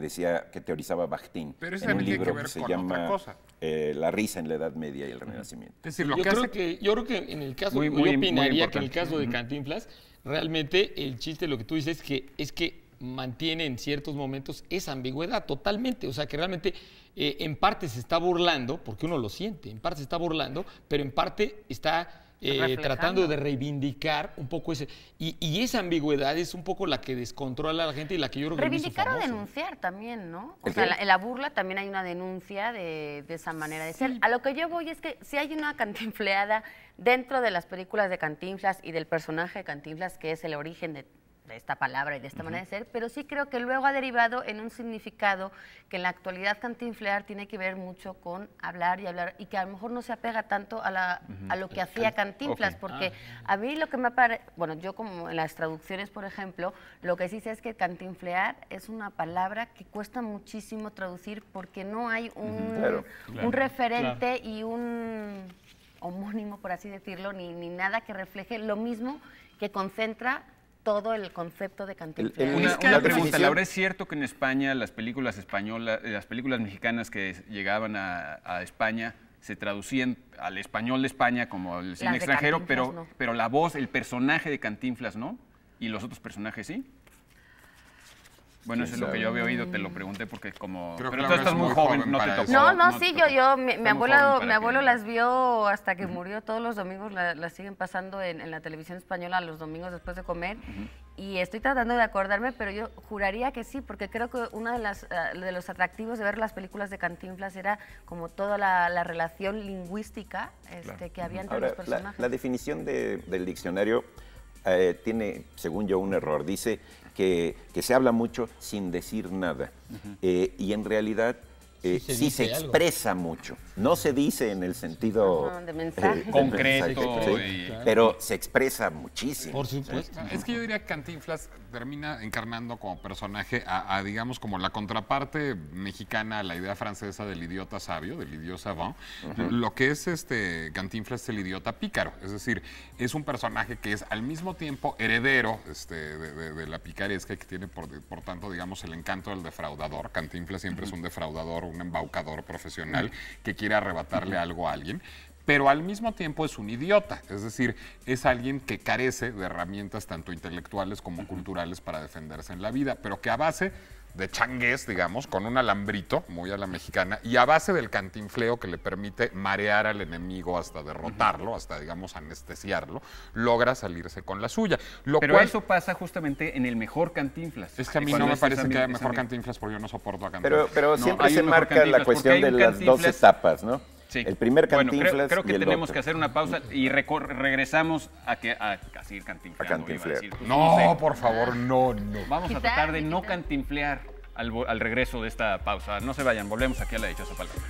Speaker 5: teorizaba Bakhtin
Speaker 2: Pero eso
Speaker 5: en un
Speaker 2: también tiene
Speaker 5: libro
Speaker 2: que ver
Speaker 5: que se
Speaker 2: con
Speaker 5: llama
Speaker 2: otra cosa.
Speaker 5: La risa en la Edad Media y el Renacimiento.
Speaker 2: Es decir, lo
Speaker 4: Yo
Speaker 2: que hace...
Speaker 4: creo que en el caso,
Speaker 3: Muy,
Speaker 4: yo
Speaker 3: muy
Speaker 4: opinaría que en el
Speaker 3: importante.
Speaker 4: caso de Cantinflas, realmente el chiste, lo que tú dices, es que mantiene en ciertos momentos esa ambigüedad totalmente. O sea, que realmente en parte se está burlando, porque uno lo siente, en parte se está burlando, pero en parte está
Speaker 1: Reflejando.
Speaker 4: tratando de reivindicar un poco ese. Y esa ambigüedad es un poco la que descontrola a la gente y la que yo creo que lo hizo
Speaker 1: Reivindicar o
Speaker 4: famoso.
Speaker 1: denunciar también, ¿no? O
Speaker 5: ¿El
Speaker 1: sea,
Speaker 5: qué?
Speaker 1: en la burla también hay una denuncia de esa manera de ser. A lo que yo voy es que si hay una cantinfleada dentro de las películas de Cantinflas y del personaje de Cantinflas, que es el origen de de esta palabra y de esta manera de ser, pero sí creo que luego ha derivado en un significado que en la actualidad cantinflear tiene que ver mucho con hablar y que a lo mejor no se apega tanto a lo que hacía Cantinflas, porque a mí lo que me parece, bueno, yo como en las traducciones, por ejemplo, lo que sí sé es que cantinflear es una palabra que cuesta muchísimo traducir porque no hay un referente y un homónimo, por así decirlo, ni nada que refleje lo mismo que concentra todo el concepto de Cantinflas.
Speaker 3: Una pregunta, Laura, ¿es cierto que en España las películas españolas, las películas mexicanas que llegaban a España se traducían al español de España como el cine extranjero, pero la voz, el personaje de Cantinflas no? ¿Y los otros personajes sí? Bueno, eso es lo que yo había oído, te lo pregunté porque como...
Speaker 2: Creo
Speaker 3: pero
Speaker 2: que
Speaker 3: tú estás muy joven, no te tocó.
Speaker 1: No, sí, mi abuelo las vio hasta que murió, todos los domingos las siguen pasando en la televisión española los domingos después de comer, y estoy tratando de acordarme, pero yo juraría que sí, porque creo que uno de los atractivos de ver las películas de Cantinflas era como toda la relación lingüística que había entre los personajes.
Speaker 5: La definición del diccionario tiene, según yo, un error. Dice que se habla mucho sin decir nada. Y en realidad sí se expresa mucho. No se dice en el sentido
Speaker 1: de mensaje.
Speaker 3: Concreto.
Speaker 5: Pero se expresa muchísimo.
Speaker 4: Por supuesto.
Speaker 2: Es que yo diría que Cantinflas termina encarnando como personaje a digamos, como la contraparte mexicana a la idea francesa del idiota sabio, del idiot savant. Lo que es Cantinflas es el idiota pícaro. Es decir, es un personaje que es al mismo tiempo heredero de la picaresca, que tiene, por tanto, digamos, el encanto del defraudador. Cantinflas siempre es un defraudador, un embaucador profesional que quiere arrebatarle algo a alguien, pero al mismo tiempo es un idiota, es decir, es alguien que carece de herramientas tanto intelectuales como culturales para defenderse en la vida, pero que a base de changués, digamos, con un alambrito, muy a la mexicana, y a base del cantinfleo que le permite marear al enemigo hasta derrotarlo, hasta, digamos, anestesiarlo, logra salirse con la suya.
Speaker 3: Pero eso pasa justamente en el mejor Cantinflas.
Speaker 2: Es que a mí no me parece que haya mejor Cantinflas, porque yo no soporto a Cantinflas.
Speaker 5: Pero siempre se marca la cuestión de las dos etapas, ¿no?
Speaker 3: Sí.
Speaker 5: El primer Cantinflas
Speaker 3: bueno, creo que
Speaker 5: y el
Speaker 3: tenemos
Speaker 5: otro.
Speaker 3: que hacer una pausa y regresamos a seguir cantinfleando.
Speaker 5: A cantinflear.
Speaker 2: No, por favor, no.
Speaker 3: Vamos a tratar de no cantinflear al regreso de esta pausa. No se vayan, volvemos aquí a La Dichosa Palabra.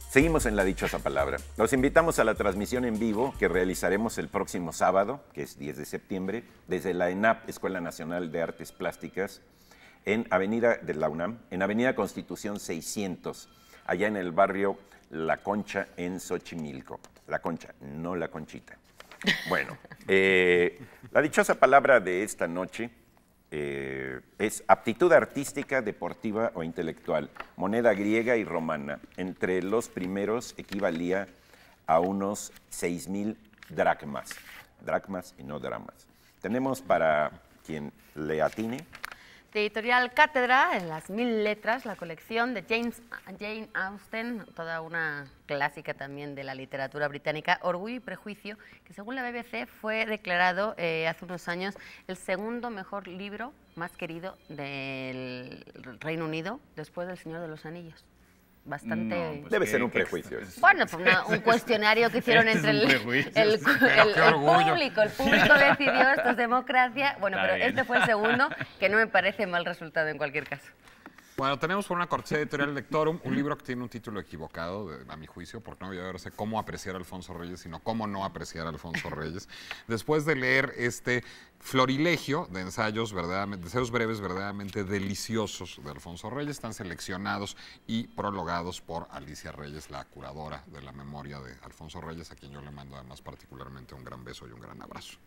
Speaker 5: Seguimos en La Dichosa Palabra. Los invitamos a la transmisión en vivo que realizaremos el próximo sábado, que es 10 de septiembre, desde la ENAP, Escuela Nacional de Artes Plásticas, en Avenida de la UNAM, en Avenida Constitución 600, allá en el barrio La Concha, en Xochimilco. La Concha, no la Conchita. Bueno, la dichosa palabra de esta noche es aptitud artística, deportiva o intelectual, moneda griega y romana. Entre los primeros equivalía a unos 6,000 dracmas. Dracmas y no dramas. Tenemos para quien le atine.
Speaker 1: De Editorial Cátedra, en las 1000 letras, la colección de Jane Austen, toda una clásica también de la literatura británica, Orgullo y Prejuicio, que según la BBC fue declarado hace unos años el segundo mejor libro más querido del Reino Unido, después del Señor de los Anillos. Bastante...
Speaker 3: No, pues
Speaker 5: Debe ser un prejuicio.
Speaker 1: Bueno, pues un cuestionario que hicieron entre el público. El público decidió, esto es democracia. Bueno,
Speaker 3: Está
Speaker 1: pero
Speaker 3: bien.
Speaker 1: este fue el segundo, que no me parece mal resultado en cualquier caso.
Speaker 2: Bueno, tenemos por una cortesía editorial Lectorum un libro que tiene un título equivocado, a mi juicio, porque no voy a verse cómo apreciar a Alfonso Reyes, sino cómo no apreciar a Alfonso Reyes. Después de leer este florilegio de ensayos breves verdaderamente deliciosos de Alfonso Reyes, están seleccionados y prologados por Alicia Reyes, la curadora de la memoria de Alfonso Reyes, a quien yo le mando además particularmente un gran beso y un gran abrazo.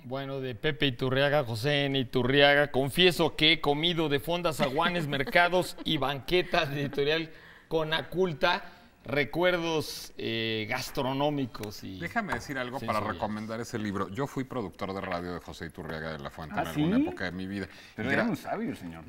Speaker 4: Bueno, de Pepe Iturriaga, José N. Iturriaga, confieso que he comido de fondas, aguanes, mercados y banquetas de Editorial Conaculta recuerdos gastronómicos.
Speaker 2: Déjame decir algo para
Speaker 4: sensoriales.
Speaker 2: recomendar ese libro. Yo fui productor de radio de José Iturriaga de la Fuente
Speaker 3: ¿Ah,
Speaker 2: en alguna
Speaker 3: sí?
Speaker 2: época de mi vida.
Speaker 3: Pero
Speaker 2: Y
Speaker 3: era un sabio, señor.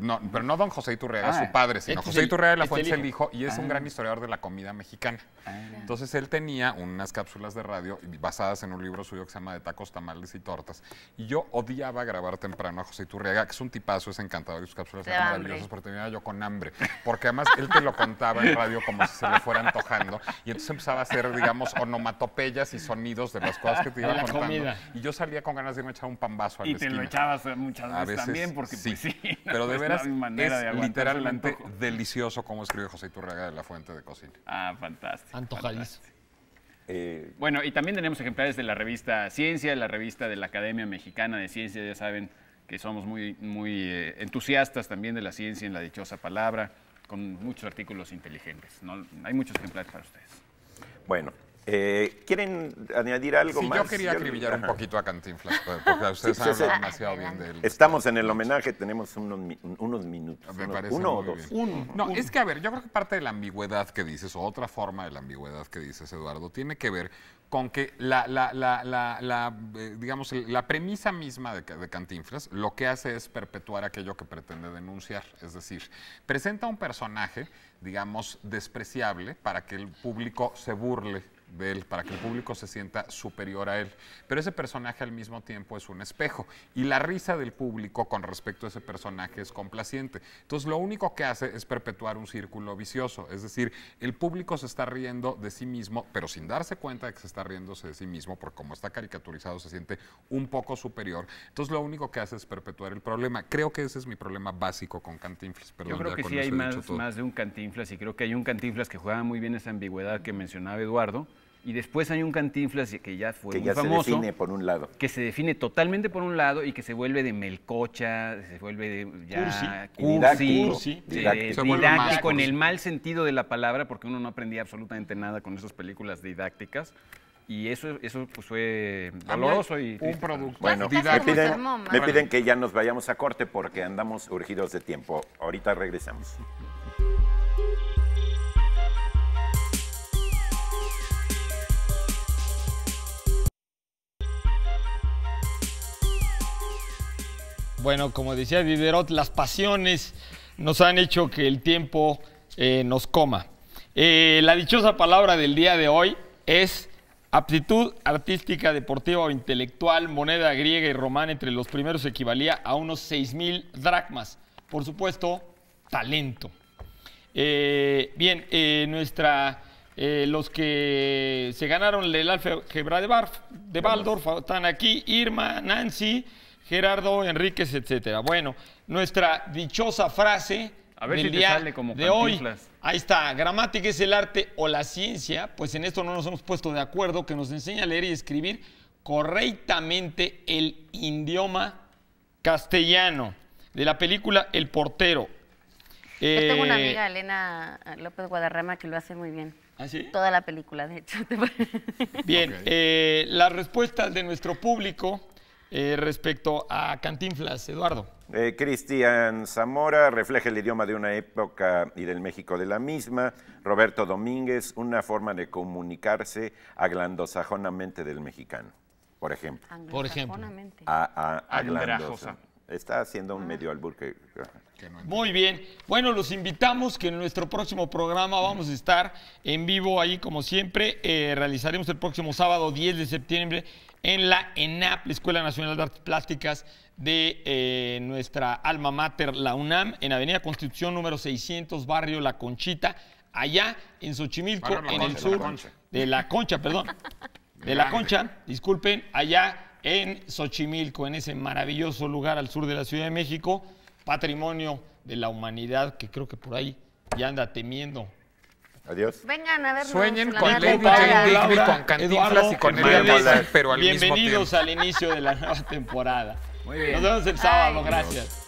Speaker 2: no, pero no don José Iturriaga,
Speaker 3: Ah,
Speaker 2: su padre, sino
Speaker 4: este es
Speaker 2: José
Speaker 4: el-
Speaker 2: Iturriaga de la
Speaker 4: este
Speaker 2: Fuente
Speaker 4: el
Speaker 2: es el hijo y es un gran historiador de la comida mexicana.
Speaker 3: Ah.
Speaker 2: Entonces él tenía unas cápsulas de radio basadas en un libro suyo que se llama De tacos, tamales y tortas. Y yo odiaba grabar temprano a José Iturriaga, que es un tipazo, es encantador y sus cápsulas
Speaker 1: Te
Speaker 2: eran
Speaker 1: da
Speaker 2: maravillosas,
Speaker 1: hambre.
Speaker 2: porque terminaba yo con hambre. Porque además él te lo contaba en radio como si se le fuera antojando. Y entonces empezaba a hacer, digamos, onomatopeyas y sonidos de las cosas que te iba
Speaker 4: De la
Speaker 2: contando.
Speaker 4: comida.
Speaker 2: Y yo salía con ganas de irme a echar un pambazo a la
Speaker 3: Y te lo
Speaker 2: esquina.
Speaker 3: echabas muchas
Speaker 2: A
Speaker 3: veces,
Speaker 2: veces
Speaker 3: también, porque
Speaker 2: sí,
Speaker 3: pues sí.
Speaker 2: pero de
Speaker 3: no
Speaker 2: veras
Speaker 3: hay manera de
Speaker 2: es
Speaker 3: aguantarse el
Speaker 2: literalmente
Speaker 3: antojo.
Speaker 2: delicioso cómo escribe José Iturriaga de la Fuente de Cocina.
Speaker 3: Ah, fantástico.
Speaker 4: Antojadizo.
Speaker 3: fantástico. Bueno, y también tenemos ejemplares de la revista Ciencia, la revista de la Academia Mexicana de Ciencia. Ya saben que somos muy entusiastas también de la ciencia en la dichosa palabra, con muchos artículos inteligentes, ¿no? Hay muchos ejemplares para ustedes.
Speaker 5: Bueno, ¿quieren añadir algo
Speaker 2: Sí,
Speaker 5: más?
Speaker 2: yo quería acribillar un
Speaker 5: Ajá.
Speaker 2: poquito a Cantinflas, porque ustedes
Speaker 5: Sí,
Speaker 2: han
Speaker 5: sí,
Speaker 2: hablado
Speaker 5: sí.
Speaker 2: demasiado bien de él.
Speaker 5: Estamos en el homenaje, tenemos unos minutos.
Speaker 2: Me
Speaker 5: uno-
Speaker 2: parece
Speaker 5: uno
Speaker 2: muy
Speaker 5: o dos.
Speaker 2: bien. No, es que, a ver, yo creo que parte de la ambigüedad que dices, o otra forma de la ambigüedad que dices, Eduardo, tiene que ver con que digamos, la premisa misma de Cantinflas lo que hace es perpetuar aquello que pretende denunciar. Es decir, presenta un personaje, digamos, despreciable para que el público se burle de él, para que el público se sienta superior a él. Pero ese personaje al mismo tiempo es un espejo y la risa del público con respecto a ese personaje es complaciente. Entonces lo único que hace es perpetuar un círculo vicioso, es decir, el público se está riendo de sí mismo, pero sin darse cuenta de que se está riéndose de sí mismo, porque como está caricaturizado se siente un poco superior. Entonces lo único que hace es perpetuar el problema. Creo que ese es mi problema básico con Cantinflas. Perdón,
Speaker 3: Yo creo
Speaker 2: ya
Speaker 3: que
Speaker 2: con
Speaker 3: sí hay
Speaker 2: eso he dicho todo.
Speaker 3: más de un Cantinflas, y creo que hay un Cantinflas que juega muy bien esa ambigüedad que mencionaba Eduardo, y después hay un Cantinflas que ya fue
Speaker 5: Que
Speaker 3: muy
Speaker 5: ya
Speaker 3: famoso,
Speaker 5: se define por un lado.
Speaker 3: que se define totalmente por un lado y que se vuelve de melcocha, se vuelve de ya
Speaker 5: Didáctico.
Speaker 3: cursi,
Speaker 5: Didáctico.
Speaker 2: Se vuelve más
Speaker 3: didáctico en
Speaker 2: cursi.
Speaker 3: el mal sentido de la palabra, porque uno no aprendía absolutamente nada con esas películas didácticas. Y eso pues fue doloroso y
Speaker 2: un
Speaker 3: triste.
Speaker 2: producto
Speaker 5: Bueno,
Speaker 1: Casi
Speaker 5: me
Speaker 1: como
Speaker 5: piden,
Speaker 1: sermón,
Speaker 5: me
Speaker 1: ¿no?
Speaker 5: piden que ya nos vayamos a corte porque andamos urgidos de tiempo. Ahorita regresamos.
Speaker 4: Bueno, como decía Diderot, las pasiones nos han hecho que el tiempo nos coma. La dichosa palabra del día de hoy es aptitud artística, deportiva o intelectual, moneda griega y romana, entre los primeros equivalía a unos 6,000 dracmas. Por supuesto, talento. Los que se ganaron el álgebra de Waldorf están aquí: Irma, Nancy, Gerardo, Enríquez, etcétera. Bueno, nuestra dichosa frase
Speaker 3: A ver
Speaker 4: del
Speaker 3: si te
Speaker 4: día
Speaker 3: sale como
Speaker 4: de hoy.
Speaker 3: Cantinflas.
Speaker 4: Ahí está: gramática es el arte o la ciencia. Pues en esto no nos hemos puesto de acuerdo, que nos enseña a leer y escribir correctamente el idioma castellano. De la película El portero.
Speaker 1: Yo tengo una amiga, Elena López Guadarrama, que lo hace muy bien.
Speaker 4: ¿Ah, sí?
Speaker 1: Toda la película, de hecho.
Speaker 4: Bien,
Speaker 2: Ok.
Speaker 4: las respuestas de nuestro público respecto a Cantinflas, Eduardo.
Speaker 5: Cristian Zamora refleja el idioma de una época y del México de la misma. Roberto Domínguez, una forma de comunicarse aglandosajonamente del mexicano, por ejemplo.
Speaker 4: Por ejemplo.
Speaker 1: Anglosajonamente.
Speaker 3: Andrajosa.
Speaker 5: Está haciendo un medio albur que...
Speaker 2: Que no
Speaker 4: Muy bien. Bueno, los invitamos que en nuestro próximo programa vamos a estar en vivo ahí como siempre. Realizaremos el próximo sábado 10 de septiembre en la ENAP, la Escuela Nacional de Artes Plásticas de nuestra alma mater, la UNAM, en Avenida Constitución número 600, barrio La Conchita, allá en Xochimilco,
Speaker 2: Barrio La
Speaker 4: en el
Speaker 2: Concha,
Speaker 4: sur
Speaker 2: La Concha.
Speaker 4: de La Concha, perdón. De La
Speaker 2: Grande.
Speaker 4: Concha, disculpen, allá en Xochimilco, en ese maravilloso lugar al sur de la Ciudad de México, patrimonio de la humanidad, que creo que por ahí ya anda temiendo.
Speaker 5: Adiós.
Speaker 1: Vengan a vernos.
Speaker 2: Sueñen
Speaker 1: la
Speaker 2: con
Speaker 1: nueva
Speaker 2: Lady
Speaker 1: temporada.
Speaker 2: Jane Digby,
Speaker 4: Laura,
Speaker 2: con Cantinflas
Speaker 4: Eduardo,
Speaker 2: y con
Speaker 5: María
Speaker 2: Elia
Speaker 5: Mola.
Speaker 2: pero al mismo tiempo.
Speaker 4: Bienvenidos al inicio de la nueva temporada.
Speaker 3: Muy bien.
Speaker 4: Nos vemos el sábado,
Speaker 1: Ay.
Speaker 4: gracias.